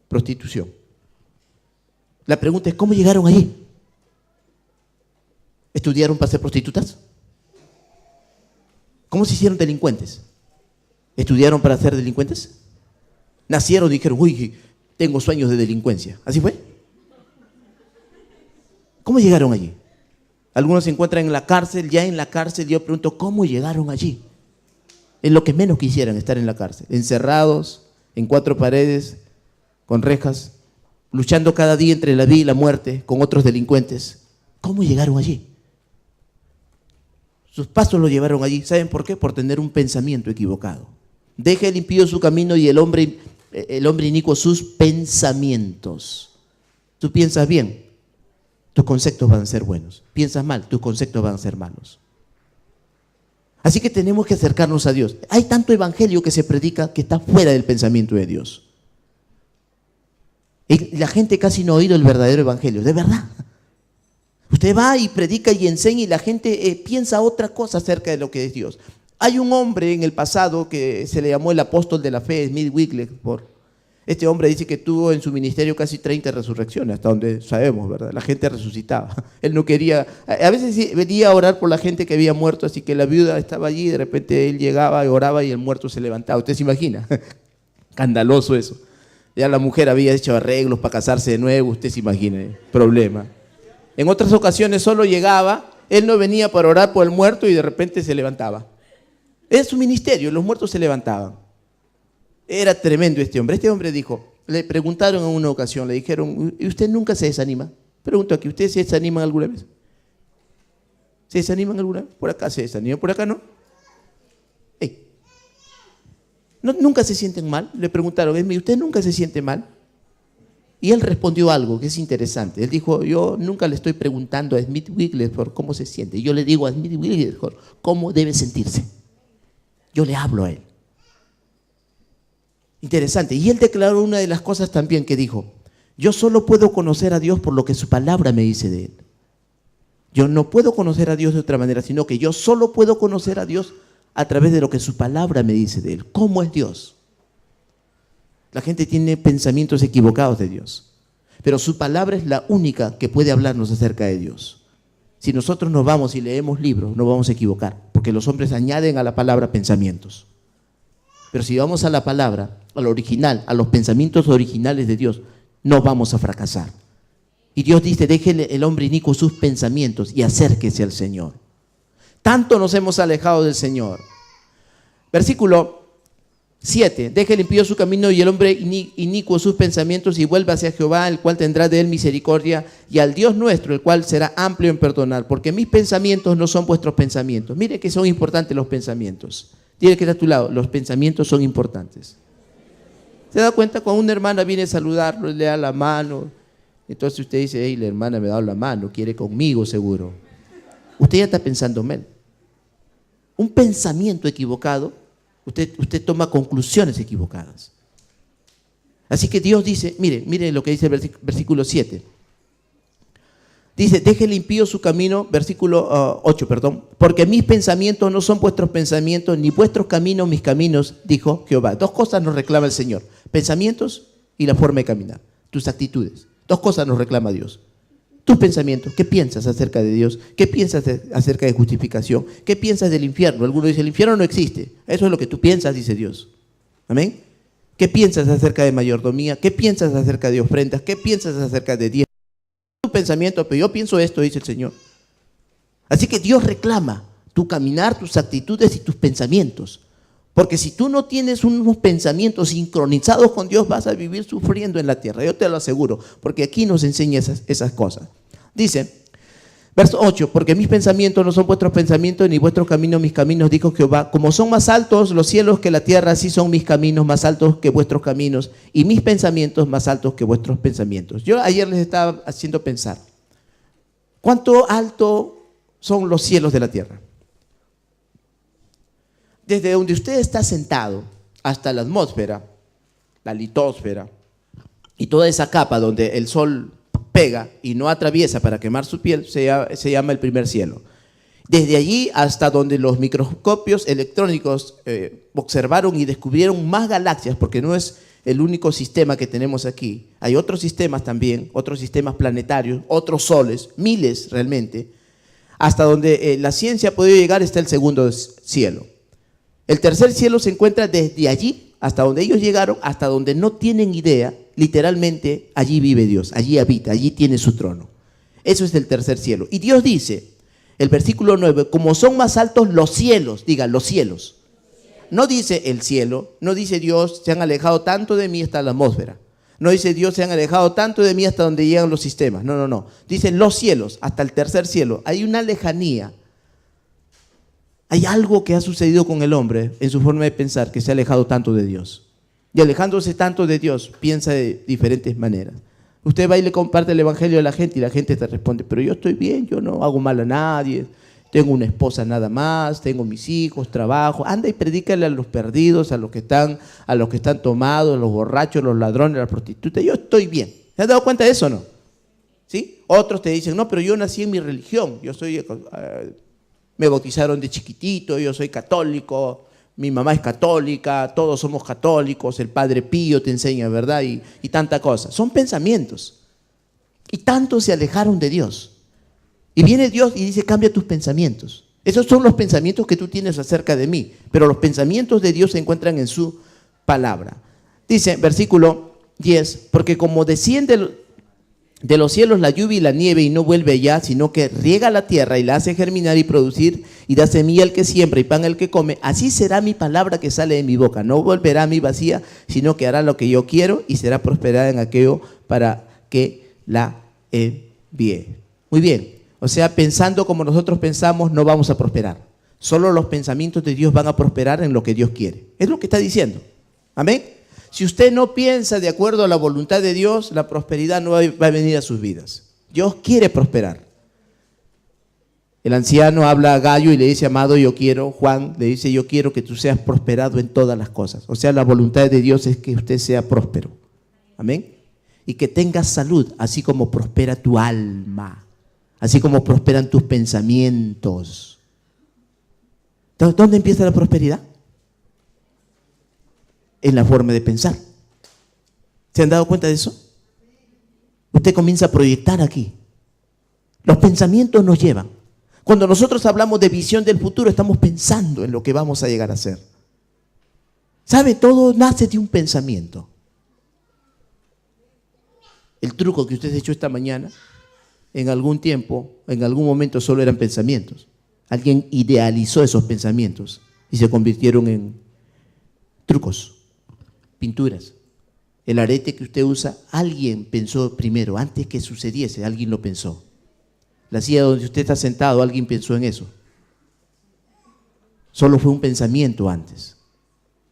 prostitución. La pregunta es, ¿cómo llegaron allí? ¿Estudiaron para ser prostitutas? ¿Cómo se hicieron delincuentes? ¿Estudiaron para ser delincuentes? Nacieron y dijeron, uy, tengo sueños de delincuencia. ¿Así fue? ¿Cómo llegaron allí? Algunos se encuentran en la cárcel, ya en la cárcel. Yo pregunto, ¿cómo llegaron allí? Es lo que menos quisieran, estar en la cárcel, encerrados en 4 paredes, con rejas, luchando cada día entre la vida y la muerte con otros delincuentes. ¿Cómo llegaron allí? Sus pasos lo llevaron allí. ¿Saben por qué? Por tener un pensamiento equivocado. Deja el impío su camino y el hombre inicuo sus pensamientos. Tú piensas bien, tus conceptos van a ser buenos. Piensas mal, tus conceptos van a ser malos. Así que tenemos que acercarnos a Dios. Hay tanto evangelio que se predica que está fuera del pensamiento de Dios. Y la gente casi no ha oído el verdadero evangelio, de verdad. Usted va y predica y enseña y la gente piensa otra cosa acerca de lo que es Dios. Hay un hombre en el pasado que se le llamó el apóstol de la fe, Smith Wigglesworth. Este hombre dice que tuvo en su ministerio casi 30 resurrecciones, hasta donde sabemos, ¿verdad? La gente resucitaba. Él no quería, a veces venía a orar por la gente que había muerto, así que la viuda estaba allí y de repente él llegaba y oraba y el muerto se levantaba. ¿Usted se imagina? Escandaloso eso. Ya la mujer había hecho arreglos para casarse de nuevo, usted se imagina, problema. En otras ocasiones solo llegaba, él no venía para orar por el muerto y de repente se levantaba. Es su ministerio, los muertos se levantaban. Era tremendo este hombre. Este hombre dijo, le preguntaron en una ocasión, le dijeron, ¿y usted nunca se desanima? Pregunto aquí, ¿ustedes se desaniman alguna vez? ¿Se desaniman alguna vez? Por acá se desaniman, por acá no. Hey. ¿Nunca se sienten mal? Le preguntaron, ¿usted nunca se siente mal? Y él respondió algo que es interesante. Él dijo, yo nunca le estoy preguntando a Smith Wigglesworth cómo se siente. Yo le digo a Smith Wigglesworth cómo debe sentirse. Yo le hablo a él. Interesante. Y él declaró una de las cosas también que dijo, yo solo puedo conocer a Dios por lo que su palabra me dice de él. Yo no puedo conocer a Dios de otra manera, sino que yo solo puedo conocer a Dios a través de lo que su palabra me dice de él. ¿Cómo es Dios? La gente tiene pensamientos equivocados de Dios, pero su palabra es la única que puede hablarnos acerca de Dios. Si nosotros nos vamos y leemos libros, no vamos a equivocar, porque los hombres añaden a la palabra pensamientos. Pero si vamos a la palabra, al original, a los pensamientos originales de Dios, no vamos a fracasar. Y Dios dice, déjele el hombre inicuo sus pensamientos y acérquese al Señor. Tanto nos hemos alejado del Señor. Versículo 7, deje el impío su camino y el hombre inicuo sus pensamientos y vuelva hacia Jehová, el cual tendrá de él misericordia, y al Dios nuestro, el cual será amplio en perdonar, porque mis pensamientos no son vuestros pensamientos. Mire que son importantes los pensamientos. Dile que está a tu lado, los pensamientos son importantes. ¿Se da cuenta? Cuando una hermana viene a saludarlo, le da la mano, entonces usted dice, hey, la hermana me ha dado la mano, quiere conmigo seguro. Usted ya está pensando mal. Un pensamiento equivocado, usted toma conclusiones equivocadas. Así que Dios dice, mire lo que dice el versículo 7. Dice, deje el impío su camino, versículo 8, perdón, porque mis pensamientos no son vuestros pensamientos, ni vuestros caminos mis caminos, dijo Jehová. Dos cosas nos reclama el Señor, pensamientos y la forma de caminar, tus actitudes. Dos cosas nos reclama Dios. Tus pensamientos, ¿qué piensas acerca de Dios? ¿Qué piensas acerca de justificación? ¿Qué piensas del infierno? Algunos dicen, el infierno no existe. Eso es lo que tú piensas, dice Dios. Amén. ¿Qué piensas acerca de mayordomía? ¿Qué piensas acerca de ofrendas? ¿Qué piensas acerca de diezmos? Tu pensamiento, pero yo pienso esto, dice el Señor. Así que Dios reclama tu caminar, tus actitudes y tus pensamientos. Porque si tú no tienes unos pensamientos sincronizados con Dios, vas a vivir sufriendo en la tierra. Yo te lo aseguro, porque aquí nos enseña esas cosas. Dice, verso 8, porque mis pensamientos no son vuestros pensamientos, ni vuestros caminos mis caminos, dijo Jehová. Como son más altos los cielos que la tierra, así son mis caminos más altos que vuestros caminos, y mis pensamientos más altos que vuestros pensamientos. Yo ayer les estaba haciendo pensar, ¿cuánto alto son los cielos de la tierra? Desde donde usted está sentado hasta la atmósfera, la litosfera, y toda esa capa donde el sol pega y no atraviesa para quemar su piel, se llama el primer cielo. Desde allí hasta donde los microscopios electrónicos observaron y descubrieron más galaxias, porque no es el único sistema que tenemos aquí. Hay otros sistemas también, otros sistemas planetarios, otros soles, miles realmente. Hasta donde la ciencia ha podido llegar está el segundo cielo. El tercer cielo se encuentra desde allí, hasta donde ellos llegaron, hasta donde no tienen idea. Literalmente, allí vive Dios, allí habita, allí tiene su trono. Eso es el tercer cielo. Y Dios dice, el versículo 9, como son más altos los cielos, diga, los cielos. No dice el cielo, no dice Dios, se han alejado tanto de mí hasta la atmósfera. No dice Dios, se han alejado tanto de mí hasta donde llegan los sistemas. No, no, no. Dice los cielos, hasta el tercer cielo. Hay una lejanía. Hay algo que ha sucedido con el hombre en su forma de pensar, que se ha alejado tanto de Dios. Y alejándose tanto de Dios, piensa de diferentes maneras. Usted va y le comparte el evangelio a la gente y la gente te responde, pero yo estoy bien, yo no hago mal a nadie, tengo una esposa nada más, tengo mis hijos, trabajo. Anda y predícale a los perdidos, a los que están tomados, a los borrachos, a los ladrones, a las prostitutas. Yo estoy bien. ¿Se han dado cuenta de eso o no? ¿Sí? Otros te dicen, no, pero yo nací en mi religión, yo soy... me bautizaron de chiquitito, yo soy católico, mi mamá es católica, todos somos católicos, el Padre Pío te enseña, ¿verdad? Y tanta cosa. Son pensamientos. Y tanto se alejaron de Dios. Y viene Dios y dice, cambia tus pensamientos. Esos son los pensamientos que tú tienes acerca de mí. Pero los pensamientos de Dios se encuentran en su palabra. Dice, versículo 10, porque como desciende de los cielos la lluvia y la nieve y no vuelve allá, sino que riega la tierra y la hace germinar y producir y da semilla al que siembra y pan al que come, así será mi palabra que sale de mi boca. No volverá a mí vacía, sino que hará lo que yo quiero y será prosperada en aquello para que la envíe. Muy bien, o sea, pensando como nosotros pensamos no vamos a prosperar. Solo los pensamientos de Dios van a prosperar en lo que Dios quiere. Es lo que está diciendo. Amén. Si usted no piensa de acuerdo a la voluntad de Dios, la prosperidad no va a venir a sus vidas. Dios quiere prosperar. El anciano habla a Gallo y le dice, amado, yo quiero, Juan le dice, yo quiero que tú seas prosperado en todas las cosas. O sea, la voluntad de Dios es que usted sea próspero. Amén. Y que tengas salud, así como prospera tu alma, así como prosperan tus pensamientos. Entonces, ¿dónde empieza la prosperidad? En la forma de pensar. ¿Se han dado cuenta de eso? Usted comienza a proyectar aquí. Los pensamientos nos llevan. Cuando nosotros hablamos de visión del futuro, estamos pensando en lo que vamos a llegar a ser. ¿Sabe? Todo nace de un pensamiento. El truco que usted ha hecho esta mañana, en algún tiempo, en algún momento solo eran pensamientos. Alguien idealizó esos pensamientos y se convirtieron en trucos. Pinturas. El arete que usted usa, alguien pensó primero, antes que sucediese, alguien lo pensó. La silla donde usted está sentado, alguien pensó en eso. Solo fue un pensamiento antes.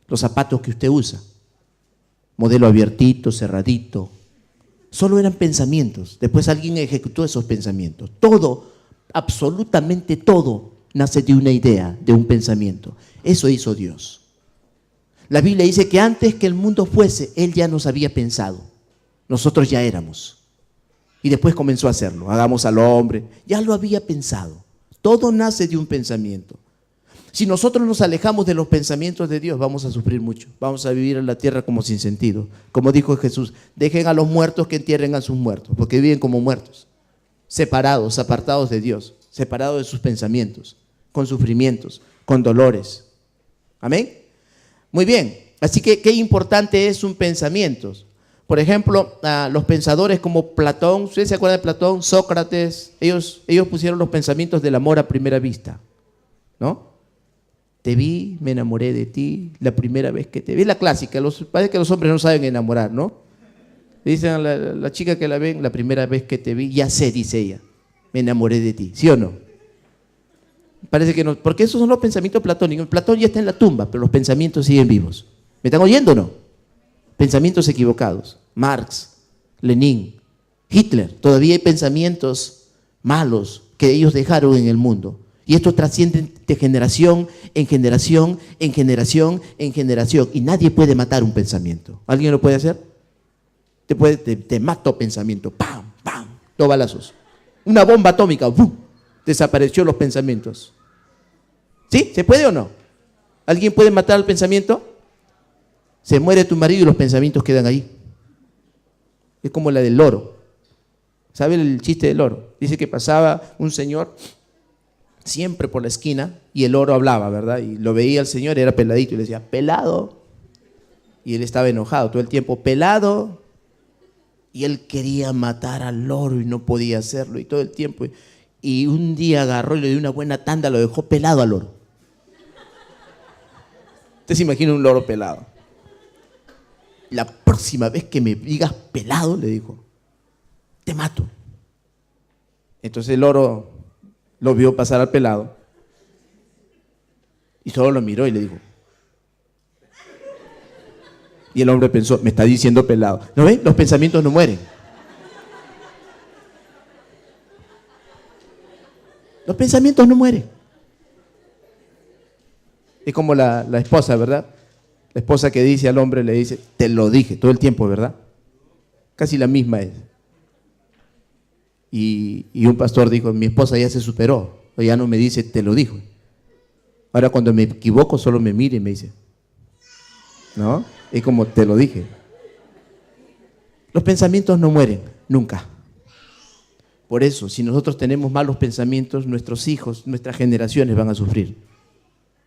Los zapatos que usted usa, modelo abiertito, cerradito, solo eran pensamientos. Después alguien ejecutó esos pensamientos. Todo, absolutamente todo, nace de una idea, de un pensamiento. Eso hizo Dios. La Biblia dice que antes que el mundo fuese, Él ya nos había pensado. Nosotros ya éramos. Y después comenzó a hacerlo. Hagamos al hombre. Ya lo había pensado. Todo nace de un pensamiento. Si nosotros nos alejamos de los pensamientos de Dios, vamos a sufrir mucho. Vamos a vivir en la tierra como sin sentido. Como dijo Jesús, dejen a los muertos que entierren a sus muertos, porque viven como muertos. Separados, apartados de Dios, separados de sus pensamientos, con sufrimientos, con dolores. ¿Amén? Muy bien. Así que, ¿qué importante es un pensamiento? Por ejemplo, los pensadores como Platón, ¿ustedes se acuerdan de Platón? Sócrates, ellos pusieron los pensamientos del amor a primera vista, ¿no? Te vi, me enamoré de ti, la primera vez que te vi. Es la clásica, parece que los hombres no saben enamorar, ¿no? Dicen a la chica que la ven, la primera vez que te vi, ya sé, dice ella, me enamoré de ti, ¿sí o no? Parece que no, porque esos son los pensamientos platónicos. Platón ya está en la tumba, pero los pensamientos siguen vivos. ¿Me están oyendo o no? Pensamientos equivocados. Marx, Lenin, Hitler, todavía hay pensamientos malos que ellos dejaron en el mundo. Y esto trasciende de generación en generación, en generación, en generación. Y nadie puede matar un pensamiento. ¿Alguien lo puede hacer? Te mató pensamiento. ¡Pam! ¡Pam! 2 balazos. Una bomba atómica. ¡Bum! Desapareció los pensamientos. ¿Sí? ¿Se puede o no? ¿Alguien puede matar al pensamiento? Se muere tu marido y los pensamientos quedan ahí. Es como la del loro. ¿Sabe el chiste del loro? Dice que pasaba un señor siempre por la esquina y el loro hablaba, ¿verdad? Y lo veía el señor, era peladito y le decía, pelado. Y él estaba enojado todo el tiempo, pelado. Y él quería matar al loro y no podía hacerlo y todo el tiempo. Y un día agarró y le dio una buena tanda, lo dejó pelado al loro. Usted se imagina un loro pelado. La próxima vez que me digas pelado, le dijo, te mato. Entonces el loro lo vio pasar al pelado y solo lo miró y le dijo. Y el hombre pensó, me está diciendo pelado. ¿No ven? Los pensamientos no mueren. Los pensamientos no mueren. Es como la esposa, ¿verdad? La esposa que dice al hombre, le dice, te lo dije todo el tiempo, ¿verdad? Casi la misma es. Y un pastor dijo, mi esposa ya se superó, o ya no me dice, te lo dijo. Ahora cuando me equivoco solo me mira y me dice, ¿no? Es como te lo dije. Los pensamientos no mueren, nunca. Por eso, si nosotros tenemos malos pensamientos, nuestros hijos, nuestras generaciones van a sufrir,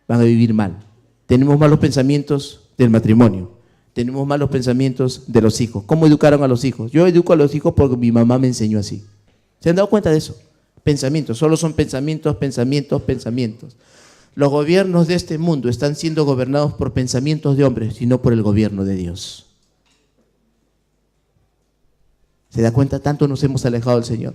van a vivir mal. Tenemos malos pensamientos del matrimonio, tenemos malos pensamientos de los hijos. ¿Cómo educaron a los hijos? Yo educo a los hijos porque mi mamá me enseñó así. ¿Se han dado cuenta de eso? Pensamientos, solo son pensamientos, pensamientos, pensamientos. Los gobiernos de este mundo están siendo gobernados por pensamientos de hombres y no por el gobierno de Dios. ¿Se da cuenta? Tanto nos hemos alejado del Señor.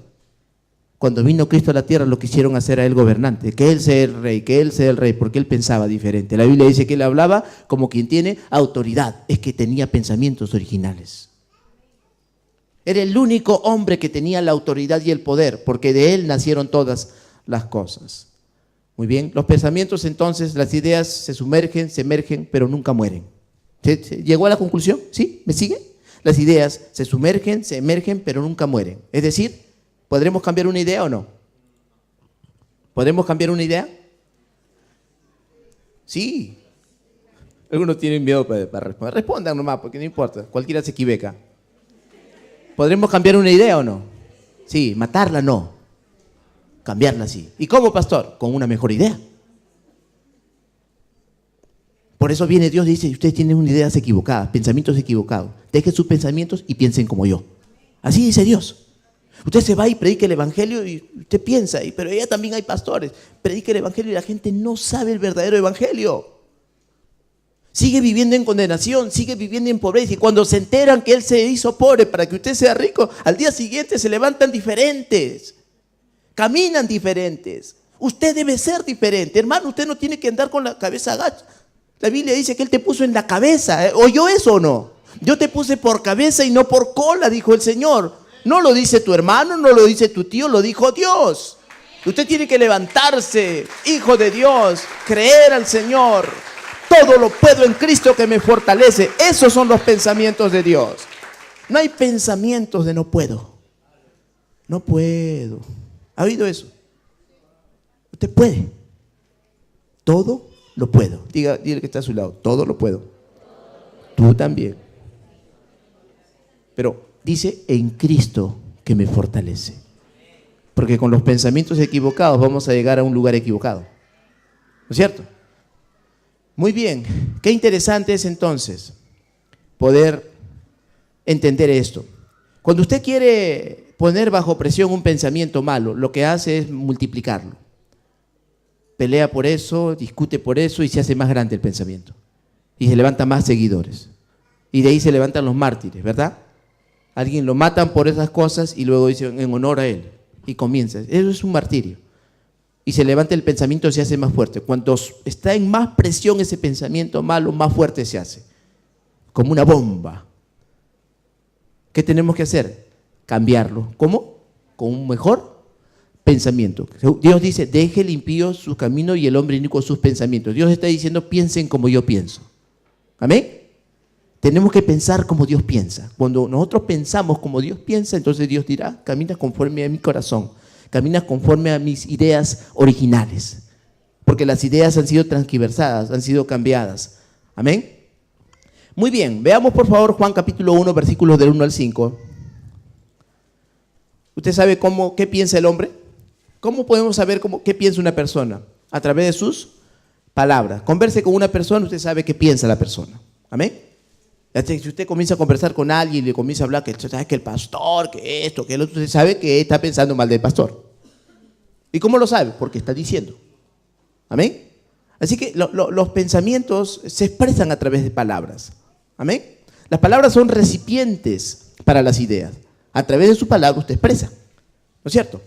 Cuando vino Cristo a la tierra lo quisieron hacer a Él gobernante, que Él sea el rey, que Él sea el rey, porque Él pensaba diferente. La Biblia dice que Él hablaba como quien tiene autoridad, es que tenía pensamientos originales. Era el único hombre que tenía la autoridad y el poder, porque de Él nacieron todas las cosas. Muy bien, los pensamientos entonces, las ideas se sumergen, se emergen, pero nunca mueren. ¿Se llegó a la conclusión? ¿Sí? ¿Me sigue? Las ideas se sumergen, se emergen, pero nunca mueren. Es decir, ¿podremos cambiar una idea o no? ¿Podemos cambiar una idea? Sí. Algunos tienen miedo para responder. Respondan nomás, porque no importa, cualquiera se equivoca. ¿Podremos cambiar una idea o no? Sí, matarla no. Cambiarla sí. ¿Y cómo, pastor? Con una mejor idea. Por eso viene Dios y dice, ustedes tienen ideas equivocadas, pensamientos equivocados. Dejen sus pensamientos y piensen como yo. Así dice Dios. Usted se va y predica el evangelio y usted piensa, pero allá también hay pastores. Predica el evangelio y la gente no sabe el verdadero evangelio. Sigue viviendo en condenación, sigue viviendo en pobreza. Y cuando se enteran que Él se hizo pobre para que usted sea rico, al día siguiente se levantan diferentes. Caminan diferentes. Usted debe ser diferente. Hermano, usted no tiene que andar con la cabeza agacha. La Biblia dice que Él te puso en la cabeza. ¿Oyó eso o no? Yo te puse por cabeza y no por cola, dijo el Señor. No lo dice tu hermano, no lo dice tu tío, lo dijo Dios. Usted tiene que levantarse, hijo de Dios, creer al Señor. Todo lo puedo en Cristo que me fortalece. Esos son los pensamientos de Dios. No hay pensamientos de no puedo. No puedo. ¿Ha oído eso? Usted puede. Todo lo puedo. Dile que está a su lado. Todo lo puedo. Tú también. Pero dice, en Cristo que me fortalece. Porque con los pensamientos equivocados vamos a llegar a un lugar equivocado. ¿No es cierto? Muy bien. Qué interesante es entonces poder entender esto. Cuando usted quiere poner bajo presión un pensamiento malo, lo que hace es multiplicarlo. Pelea por eso, discute por eso y se hace más grande el pensamiento. Y se levantan más seguidores. Y de ahí se levantan los mártires, ¿verdad? Alguien lo matan por esas cosas y luego dicen en honor a él. Y comienza. Eso es un martirio. Y se levanta el pensamiento y se hace más fuerte. Cuando está en más presión ese pensamiento malo, más fuerte se hace. Como una bomba. ¿Qué tenemos que hacer? Cambiarlo. ¿Cómo? Con un mejor pensamiento. Dios dice, deje el impío su camino y el hombre inicuo sus pensamientos. Dios está diciendo, piensen como yo pienso. ¿Amén? Tenemos que pensar como Dios piensa. Cuando nosotros pensamos como Dios piensa, entonces Dios dirá, camina conforme a mi corazón, camina conforme a mis ideas originales, porque las ideas han sido transgiversadas, han sido cambiadas. Amén. Muy bien, veamos por favor Juan capítulo 1, versículos del 1 al 5. ¿Usted sabe qué piensa el hombre? ¿Cómo podemos saber qué piensa una persona? A través de sus palabras. Converse con una persona, usted sabe qué piensa la persona. Amén. Si usted comienza a conversar con alguien y le comienza a hablar que el pastor, que esto, que el otro, usted sabe que está pensando mal del pastor. ¿Y cómo lo sabe? Porque está diciendo. Amén. Así que los pensamientos se expresan a través de palabras. Amén. Las palabras son recipientes para las ideas. A través de su palabra usted expresa. ¿No es cierto?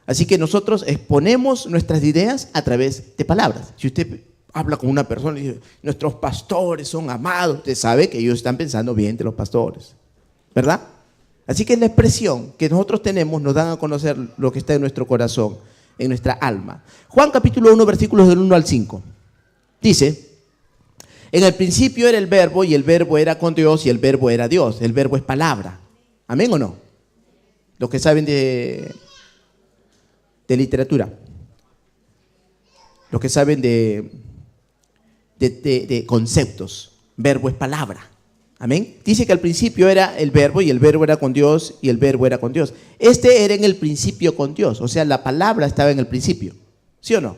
Así que nosotros exponemos nuestras ideas a través de palabras. Si usted habla con una persona y dice, nuestros pastores son amados, usted sabe que ellos están pensando bien de los pastores, ¿verdad? Así que la expresión que nosotros tenemos nos dan a conocer lo que está en nuestro corazón, en nuestra alma. Juan capítulo 1, versículos del 1 al 5. Dice, en el principio era el verbo y el verbo era con Dios y el verbo era Dios. El verbo es palabra. ¿Amén o no? Los que saben de literatura. Los que saben de conceptos. Verbo es palabra. Amén. Dice que al principio era el verbo y el verbo era con Dios y el verbo era con Dios. Este era en el principio con Dios. O sea, la palabra estaba en el principio. ¿Sí o no?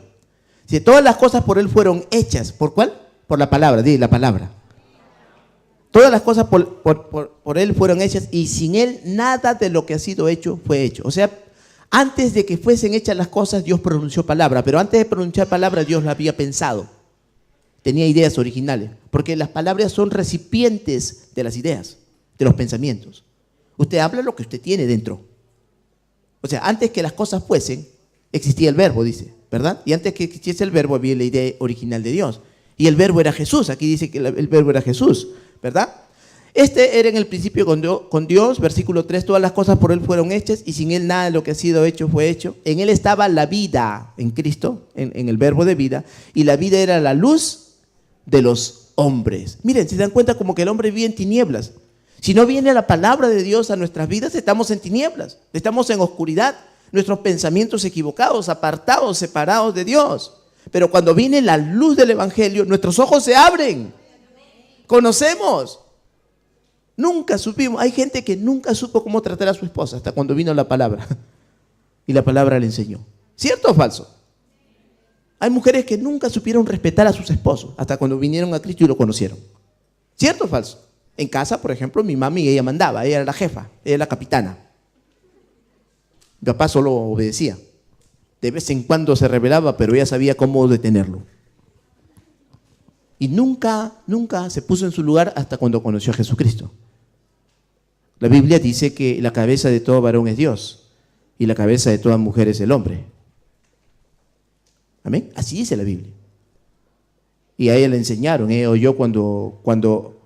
Si todas las cosas por Él fueron hechas. ¿Por cuál? Por la palabra. Di la palabra. Todas las cosas por Él fueron hechas y sin Él nada de lo que ha sido hecho fue hecho. O sea, antes de que fuesen hechas las cosas, Dios pronunció palabra. Pero antes de pronunciar palabra, Dios la había pensado. Tenía ideas originales, porque las palabras son recipientes de las ideas, de los pensamientos. Usted habla lo que usted tiene dentro. O sea, antes que las cosas fuesen, existía el verbo, dice, ¿verdad? Y antes que existiese el verbo, había la idea original de Dios. Y el verbo era Jesús, aquí dice que el verbo era Jesús, ¿verdad? Este era en el principio con Dios, versículo 3, todas las cosas por Él fueron hechas y sin Él nada de lo que ha sido hecho fue hecho. En Él estaba la vida, en Cristo, en el verbo de vida, y la vida era la luz de los hombres. Miren, se dan cuenta como que el hombre vive en tinieblas. Si no viene la palabra de Dios a nuestras vidas, estamos en tinieblas, estamos en oscuridad, nuestros pensamientos equivocados, apartados, separados de Dios. Pero cuando viene la luz del Evangelio, nuestros ojos se abren. Conocemos. Nunca supimos. Hay gente que nunca supo cómo tratar a su esposa hasta cuando vino la palabra. Y la palabra le enseñó. ¿Cierto o falso? Hay mujeres que nunca supieron respetar a sus esposos hasta cuando vinieron a Cristo y lo conocieron. ¿Cierto o falso? En casa, por ejemplo, mi mami, ella mandaba, ella era la jefa, ella era la capitana. Mi papá solo obedecía. De vez en cuando se rebelaba, pero ella sabía cómo detenerlo. Y nunca se puso en su lugar hasta cuando conoció a Jesucristo. La Biblia dice que la cabeza de todo varón es Dios y la cabeza de toda mujer es el hombre. Amén. Así dice la Biblia. Y a ella le enseñaron. Ella oyó cuando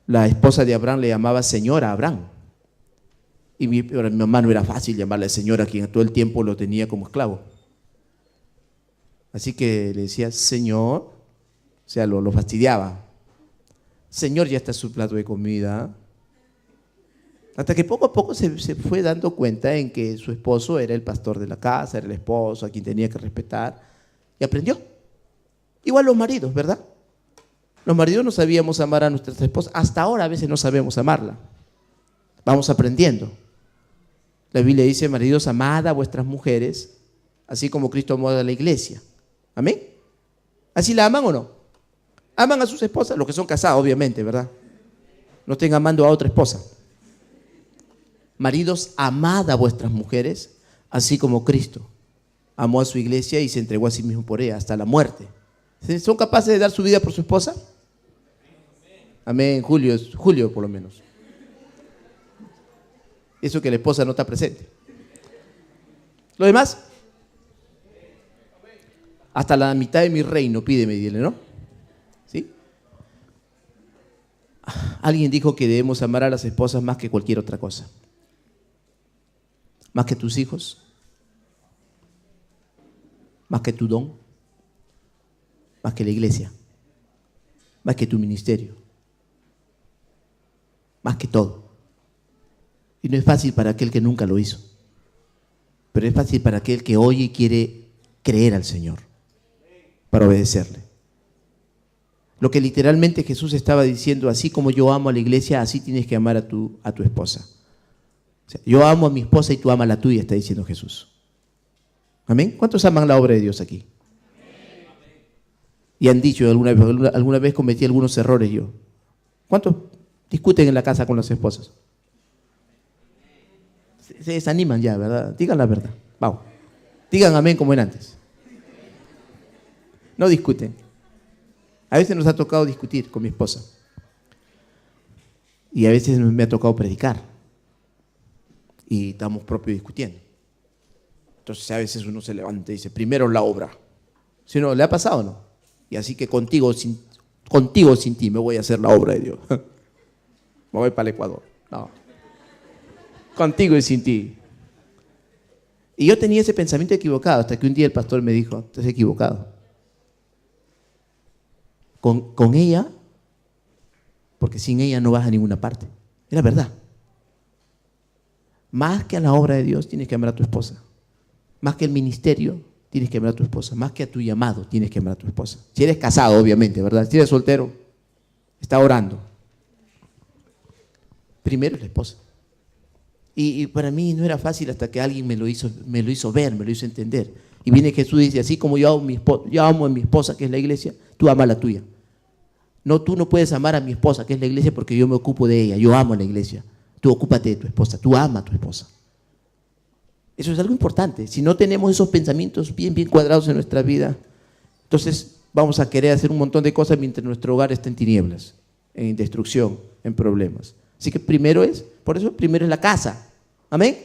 la esposa de Abraham le llamaba señora Abraham. Y mi mamá no era fácil llamarle señora, quien todo el tiempo lo tenía como esclavo. Así que le decía señor, o sea, lo fastidiaba. Señor, ya está su plato de comida. Hasta que poco a poco se fue dando cuenta en que su esposo era el pastor de la casa, era el esposo a quien tenía que respetar, y aprendió. Igual los maridos, ¿verdad? Los maridos no sabíamos amar a nuestras esposas, hasta ahora a veces no sabemos amarla. Vamos aprendiendo. La Biblia dice, maridos, amad a vuestras mujeres, así como Cristo amó a la iglesia. ¿Amén? ¿Así la aman o no? ¿Aman a sus esposas? Los que son casados, obviamente, ¿verdad? No estén amando a otra esposa. Maridos, amad a vuestras mujeres, así como Cristo amó a su iglesia y se entregó a sí mismo por ella, hasta la muerte. ¿Son capaces de dar su vida por su esposa? Amén, Julio por lo menos. Eso que la esposa no está presente. ¿Lo demás? Hasta la mitad de mi reino, pídeme, dile, ¿no? ¿Sí? Alguien dijo que debemos amar a las esposas más que cualquier otra cosa. Más que tus hijos, más que tu don, más que la iglesia, más que tu ministerio, más que todo. Y no es fácil para aquel que nunca lo hizo, pero es fácil para aquel que oye y quiere creer al Señor, para obedecerle. Lo que literalmente Jesús estaba diciendo, así como yo amo a la iglesia, así tienes que amar a tu esposa. O sea, yo amo a mi esposa y tú amas la tuya, está diciendo Jesús. ¿Amén? ¿Cuántos aman la obra de Dios aquí? Y han dicho, alguna vez cometí algunos errores yo. ¿Cuántos discuten en la casa con las esposas? Se desaniman ya, ¿verdad? Digan la verdad. Vamos. Digan amén como en antes. No discuten. A veces nos ha tocado discutir con mi esposa. Y a veces me ha tocado predicar. Y estamos propios discutiendo. Entonces a veces uno se levanta y dice, primero la obra. ¿Sí o no? ¿Le ha pasado o no? Y así que contigo sin ti me voy a hacer la obra de Dios. Me voy para el Ecuador. No. Contigo y sin ti. Y yo tenía ese pensamiento equivocado hasta que un día el pastor me dijo, estás equivocado. Con ella, porque sin ella no vas a ninguna parte. Era verdad. Más que a la obra de Dios tienes que amar a tu esposa. Más que el ministerio tienes que amar a tu esposa. Más que a tu llamado tienes que amar a tu esposa. Si eres casado, obviamente, ¿verdad? Si eres soltero, está orando. Primero es la esposa. Y para mí no era fácil hasta que alguien me lo hizo ver, me lo hizo entender. Y viene Jesús y dice, así como yo amo a mi esposa, que es la iglesia, tú amas la tuya. No, tú no puedes amar a mi esposa, que es la iglesia, porque yo me ocupo de ella. Yo amo a la iglesia. Tú ocúpate de tu esposa, tú ama a tu esposa. Eso es algo importante. Si no tenemos esos pensamientos bien cuadrados en nuestra vida, entonces vamos a querer hacer un montón de cosas mientras nuestro hogar está en tinieblas, en destrucción, en problemas. Así que primero es la casa. ¿Amén?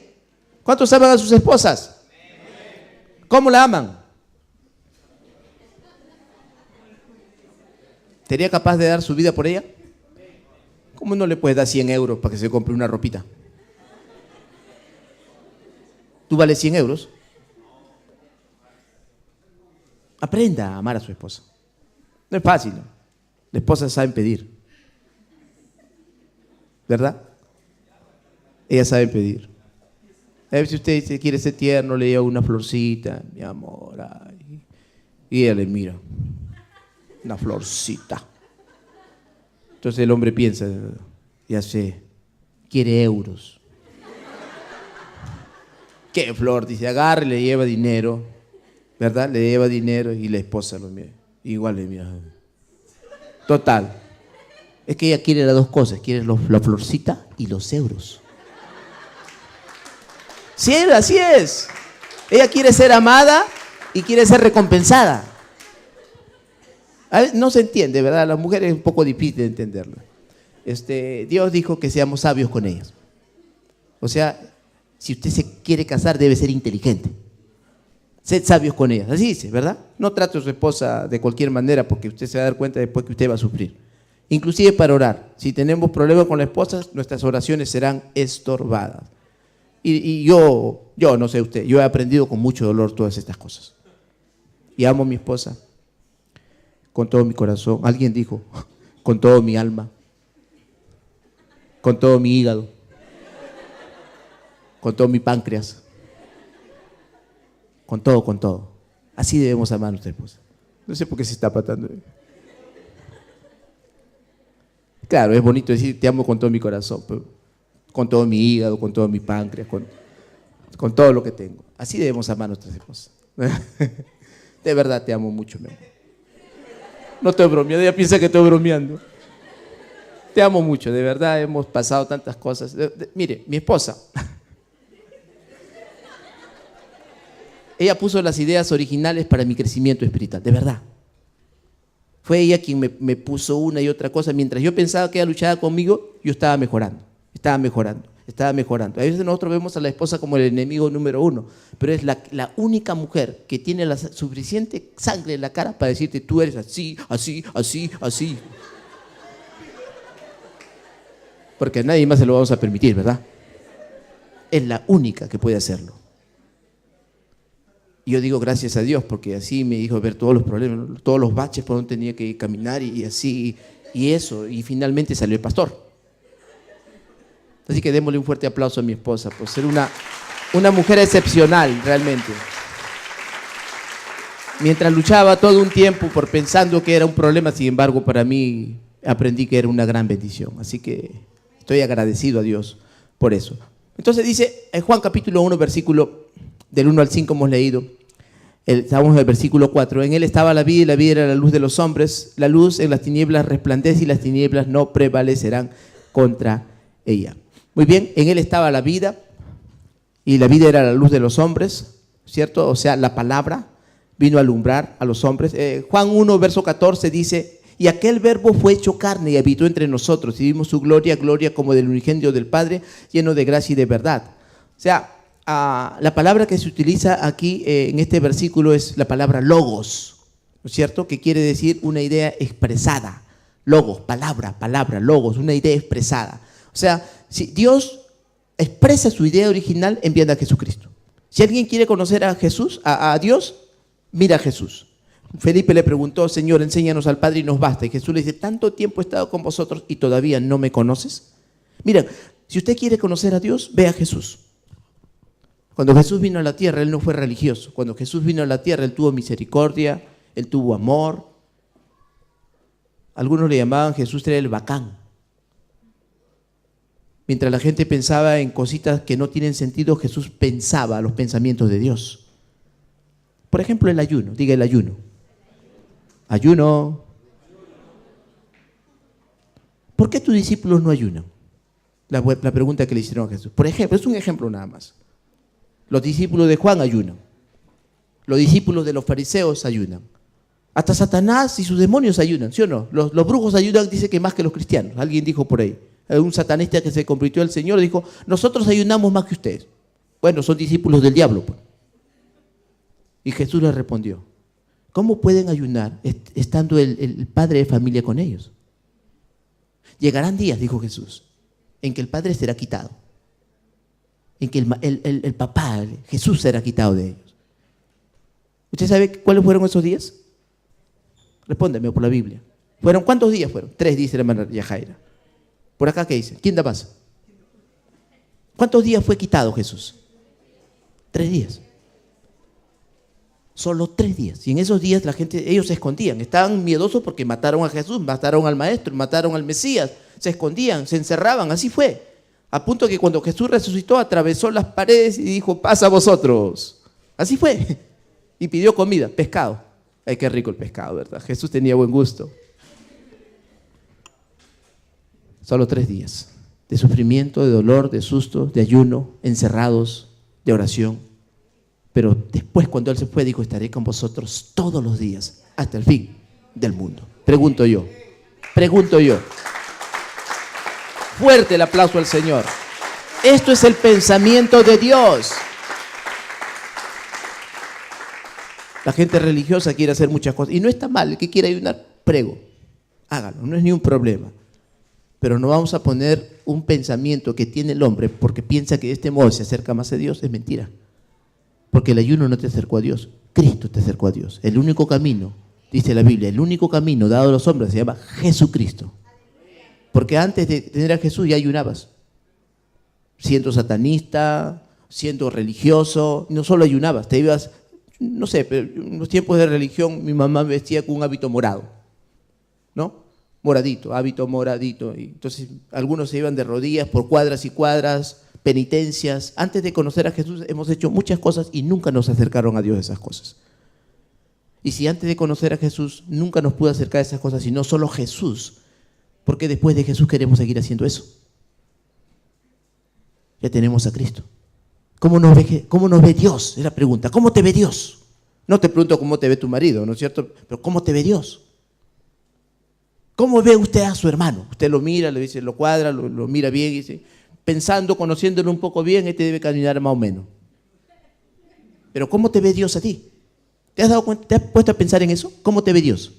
¿Cuántos aman a sus esposas? ¿Cómo la aman? ¿Sería capaz de dar su vida por ella? ¿Cómo no le puedes dar 100 euros para que se compre una ropita? ¿Tú vales 100 euros? Aprenda a amar a su esposa. No es fácil. La esposa sabe pedir. ¿Verdad? Ella sabe pedir. A ver si usted quiere ser tierno, le lleva una florcita, mi amor. Ay. Y ella le mira. Una florcita. Entonces el hombre piensa, ya sé, quiere euros. ¿Qué flor? Dice, agarra y le lleva dinero, ¿verdad? Le lleva dinero y la esposa lo mira. Igual le mira. Total. Es que ella quiere las dos cosas, quiere la florcita y los euros. Sí, así es. Ella quiere ser amada y quiere ser recompensada. No se entiende, ¿verdad? Las mujeres es un poco difícil de entenderlo. Dios dijo que seamos sabios con ellas. O sea, si usted se quiere casar, debe ser inteligente. Sed sabios con ellas. Así dice, ¿verdad? No trate a su esposa de cualquier manera porque usted se va a dar cuenta después que usted va a sufrir. Inclusive para orar. Si tenemos problemas con la esposa, nuestras oraciones serán estorbadas. Y yo no sé usted, yo he aprendido con mucho dolor todas estas cosas. Y amo a mi esposa con todo mi corazón. Alguien dijo, con todo mi alma, con todo mi hígado. con todo mi páncreas, con todo, con todo. Así debemos amar a nuestra esposa. No sé por qué se está patando. Claro, es bonito decir te amo con todo mi corazón, pero con todo mi hígado, con todo mi páncreas, con todo lo que tengo. Así debemos amar a nuestras esposas. De verdad te amo mucho, mi amor. No estoy bromeando, ella piensa que estoy bromeando. Te amo mucho, de verdad hemos pasado tantas cosas. Mire, mi esposa, ella puso las ideas originales para mi crecimiento espiritual, de verdad. Fue ella quien me puso una y otra cosa. Mientras yo pensaba que ella luchaba conmigo, yo estaba mejorando. A veces nosotros vemos a la esposa como el enemigo número uno, pero es la única mujer que tiene la suficiente sangre en la cara para decirte, tú eres así, así, así, así. Porque a nadie más se lo vamos a permitir, ¿verdad? Es la única que puede hacerlo. Y yo digo gracias a Dios, porque así me dijo ver todos los problemas, todos los baches por donde tenía que caminar y así, y finalmente salió el pastor. Así que démosle un fuerte aplauso a mi esposa por ser una mujer excepcional, realmente. Mientras luchaba todo un tiempo por pensando que era un problema, sin embargo, para mí aprendí que era una gran bendición. Así que estoy agradecido a Dios por eso. Entonces dice en Juan capítulo 1, versículo del 1 al 5 hemos leído. Estamos en el versículo 4. En él estaba la vida y la vida era la luz de los hombres. La luz en las tinieblas resplandece y las tinieblas no prevalecerán contra ella. Muy bien, en él estaba la vida y la vida era la luz de los hombres, ¿cierto? O sea, la palabra vino a alumbrar a los hombres. Juan 1, verso 14 dice, y aquel verbo fue hecho carne y habitó entre nosotros y vimos su gloria, gloria como del unigénito del Padre, lleno de gracia y de verdad. O sea, la palabra que se utiliza aquí en este versículo es la palabra logos, ¿no es cierto? Que quiere decir una idea expresada. Logos, palabra, logos, una idea expresada. O sea, si Dios expresa su idea original enviando a Jesucristo. Si alguien quiere conocer a Jesús, a Dios, mira a Jesús. Felipe le preguntó, Señor, enséñanos al Padre y nos basta. Y Jesús le dice, tanto tiempo he estado con vosotros y todavía no me conoces. Mira, si usted quiere conocer a Dios, ve a Jesús. Cuando Jesús vino a la tierra, Él no fue religioso. Cuando Jesús vino a la tierra, Él tuvo misericordia, Él tuvo amor. Algunos le llamaban Jesús era el bacán. Mientras la gente pensaba en cositas que no tienen sentido, Jesús pensaba los pensamientos de Dios. Por ejemplo, el ayuno. Diga el ayuno. Ayuno. ¿Por qué tus discípulos no ayunan? La pregunta que le hicieron a Jesús. Por ejemplo, es un ejemplo nada más. Los discípulos de Juan ayunan. Los discípulos de los fariseos ayunan. Hasta Satanás y sus demonios ayunan, ¿sí o no? Los brujos ayunan, dice que más que los cristianos. Alguien dijo por ahí. Un satanista que se convirtió al Señor dijo, nosotros ayunamos más que ustedes. Bueno, son discípulos del diablo. Pues. Y Jesús les respondió, ¿cómo pueden ayunar estando el padre de familia con ellos? Llegarán días, dijo Jesús, en que el padre será quitado. En que el papá, Jesús, será quitado de ellos. ¿Usted sabe cuáles fueron esos días? Respóndeme por la Biblia. ¿Cuántos días fueron? 3, dice la hermana Yajaira. Por acá, ¿qué dice? ¿Quién da más? ¿Cuántos días fue quitado Jesús? 3 días. Solo 3 días. Y en esos días ellos se escondían. Estaban miedosos porque mataron a Jesús, mataron al Maestro, mataron al Mesías. Se escondían, se encerraban. Así fue. A punto que cuando Jesús resucitó, atravesó las paredes y dijo, pasa a vosotros. Así fue. Y pidió comida, pescado. Ay, qué rico el pescado, ¿verdad? Jesús tenía buen gusto. Solo 3 días de sufrimiento, de dolor, de susto, de ayuno, encerrados, de oración. Pero después, cuando Él se fue, dijo, estaré con vosotros todos los días, hasta el fin del mundo. Pregunto yo. Fuerte el aplauso al Señor. Esto es el pensamiento de Dios. La gente religiosa quiere hacer muchas cosas. Y no está mal, el que quiera ayunar, prego. Hágalo, no es ni un problema. Pero no vamos a poner un pensamiento que tiene el hombre porque piensa que de este modo se acerca más a Dios. Es mentira. Porque el ayuno no te acercó a Dios. Cristo te acercó a Dios. El único camino, dice la Biblia, el único camino dado a los hombres se llama Jesucristo. Porque antes de tener a Jesús ya ayunabas. Siendo satanista, siendo religioso, no solo ayunabas, te ibas, no sé, pero en los tiempos de religión mi mamá me vestía con un hábito morado, ¿no? Moradito, hábito moradito. Y entonces algunos se iban de rodillas por cuadras y cuadras, penitencias. Antes de conocer a Jesús hemos hecho muchas cosas y nunca nos acercaron a Dios esas cosas. Y si antes de conocer a Jesús nunca nos pudo acercar a esas cosas, sino solo Jesús, ¿por qué después de Jesús queremos seguir haciendo eso? Ya tenemos a Cristo. ¿Cómo nos ve Dios? Es la pregunta. ¿Cómo te ve Dios? No te pregunto cómo te ve tu marido, ¿no es cierto? Pero ¿cómo te ve Dios? ¿Cómo ve usted a su hermano? Usted lo mira, le dice, lo cuadra, lo mira bien y dice, pensando, conociéndolo un poco bien, este debe caminar más o menos. Pero ¿cómo te ve Dios a ti? ¿Te has dado cuenta? ¿Te has puesto a pensar en eso? ¿Cómo te ve Dios?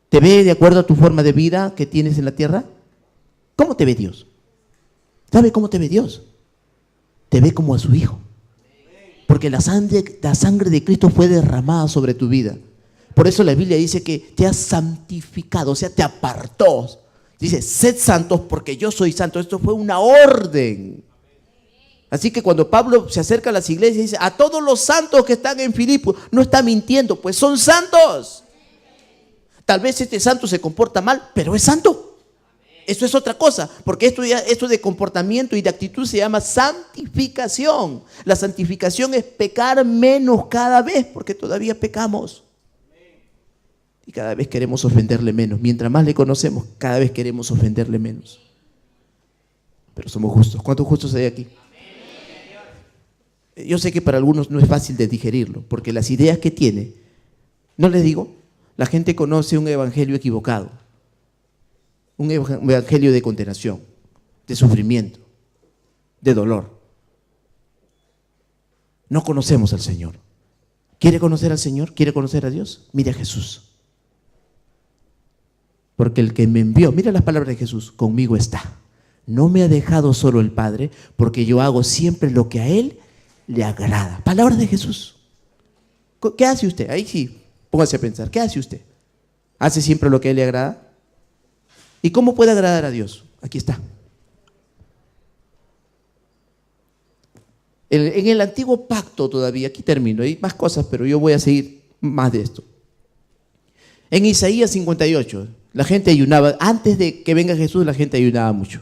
¿Te ve de acuerdo a tu forma de vida que tienes en la tierra? ¿Cómo te ve Dios? ¿Sabe cómo te ve Dios? Te ve como a su Hijo. Porque la sangre de Cristo fue derramada sobre tu vida. Por eso la Biblia dice que te ha santificado, o sea, te apartó. Dice, sed santos porque yo soy santo. Esto fue una orden. Así que cuando Pablo se acerca a las iglesias y dice, a todos los santos que están en Filipos, no está mintiendo, pues son santos. Tal vez este santo se comporta mal, pero es santo. Eso es otra cosa, porque esto de comportamiento y de actitud se llama santificación. La santificación es pecar menos cada vez, porque todavía pecamos. Y cada vez queremos ofenderle menos. Mientras más le conocemos, cada vez queremos ofenderle menos. Pero somos justos. ¿Cuántos justos hay aquí? Yo sé que para algunos no es fácil de digerirlo, porque las ideas que tiene, no les digo, la gente conoce un evangelio equivocado, un evangelio de condenación, de sufrimiento, de dolor. No conocemos al Señor. ¿Quiere conocer al Señor? ¿Quiere conocer a Dios? Mire a Jesús. Porque el que me envió, mira las palabras de Jesús, conmigo está. No me ha dejado solo el Padre, porque yo hago siempre lo que a Él le agrada. Palabras de Jesús. ¿Qué hace usted? Ahí sí, póngase a pensar. ¿Qué hace usted? ¿Hace siempre lo que a Él le agrada? ¿Y cómo puede agradar a Dios? Aquí está. En el antiguo pacto todavía, aquí termino, hay más cosas, pero yo voy a seguir más de esto. En Isaías 58, la gente ayunaba, antes de que venga Jesús, la gente ayunaba mucho.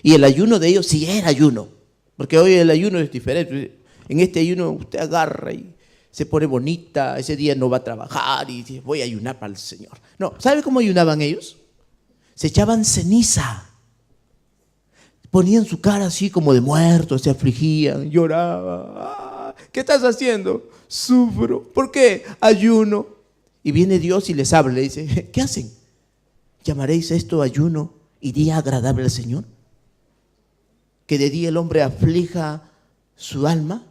Y el ayuno de ellos sí era ayuno, porque hoy el ayuno es diferente. En este ayuno usted agarra y se pone bonita, ese día no va a trabajar y dice, voy a ayunar para el Señor. No, ¿sabe cómo ayunaban ellos? Se echaban ceniza, ponían su cara así como de muertos, se afligían, lloraban. ¿Qué estás haciendo? Sufro. ¿Por qué? Ayuno. Y viene Dios y les habla, le dice, ¿qué hacen? ¿Llamaréis esto ayuno y día agradable al Señor? ¿Que de día el hombre aflija su alma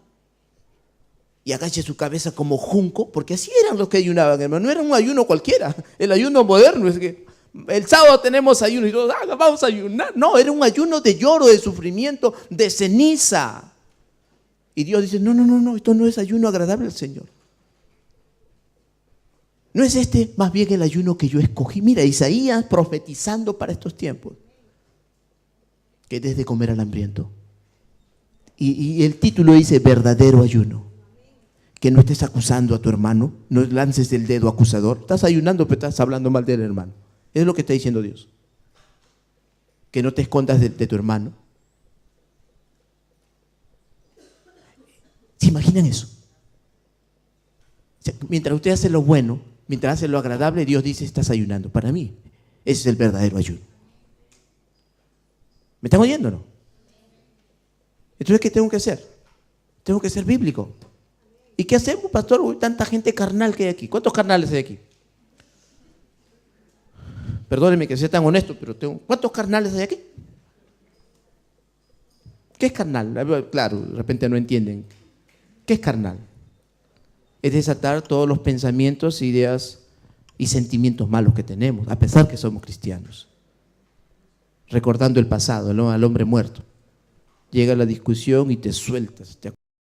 y agache su cabeza como junco? Porque así eran los que ayunaban, hermano. No era un ayuno cualquiera. El ayuno moderno es que el sábado tenemos ayuno y todos, vamos a ayunar. No, era un ayuno de lloro, de sufrimiento, de ceniza. Y Dios dice, no, esto no es ayuno agradable al Señor. ¿No es este más bien el ayuno que yo escogí? Mira, Isaías profetizando para estos tiempos, que des de comer al hambriento. Y el título dice, verdadero ayuno. Que no estés acusando a tu hermano, no lances el dedo acusador. Estás ayunando, pero estás hablando mal del hermano. Es lo que está diciendo Dios. Que no te escondas de tu hermano. ¿Se imaginan eso? O sea, mientras usted hace lo bueno, mientras hace lo agradable, Dios dice, estás ayunando. Para mí, ese es el verdadero ayuno. ¿Me están oyendo o no? Entonces, ¿qué tengo que hacer? Tengo que ser bíblico. ¿Y qué hacemos, pastor? Uy, tanta gente carnal que hay aquí. ¿Cuántos carnales hay aquí? Perdóneme que sea tan honesto, pero ¿cuántos carnales hay aquí? ¿Qué es carnal? Claro, de repente no entienden. ¿Qué es carnal? Es desatar todos los pensamientos, ideas y sentimientos malos que tenemos, a pesar que somos cristianos. Recordando el pasado, ¿no? Al hombre muerto. Llega la discusión y te sueltas, te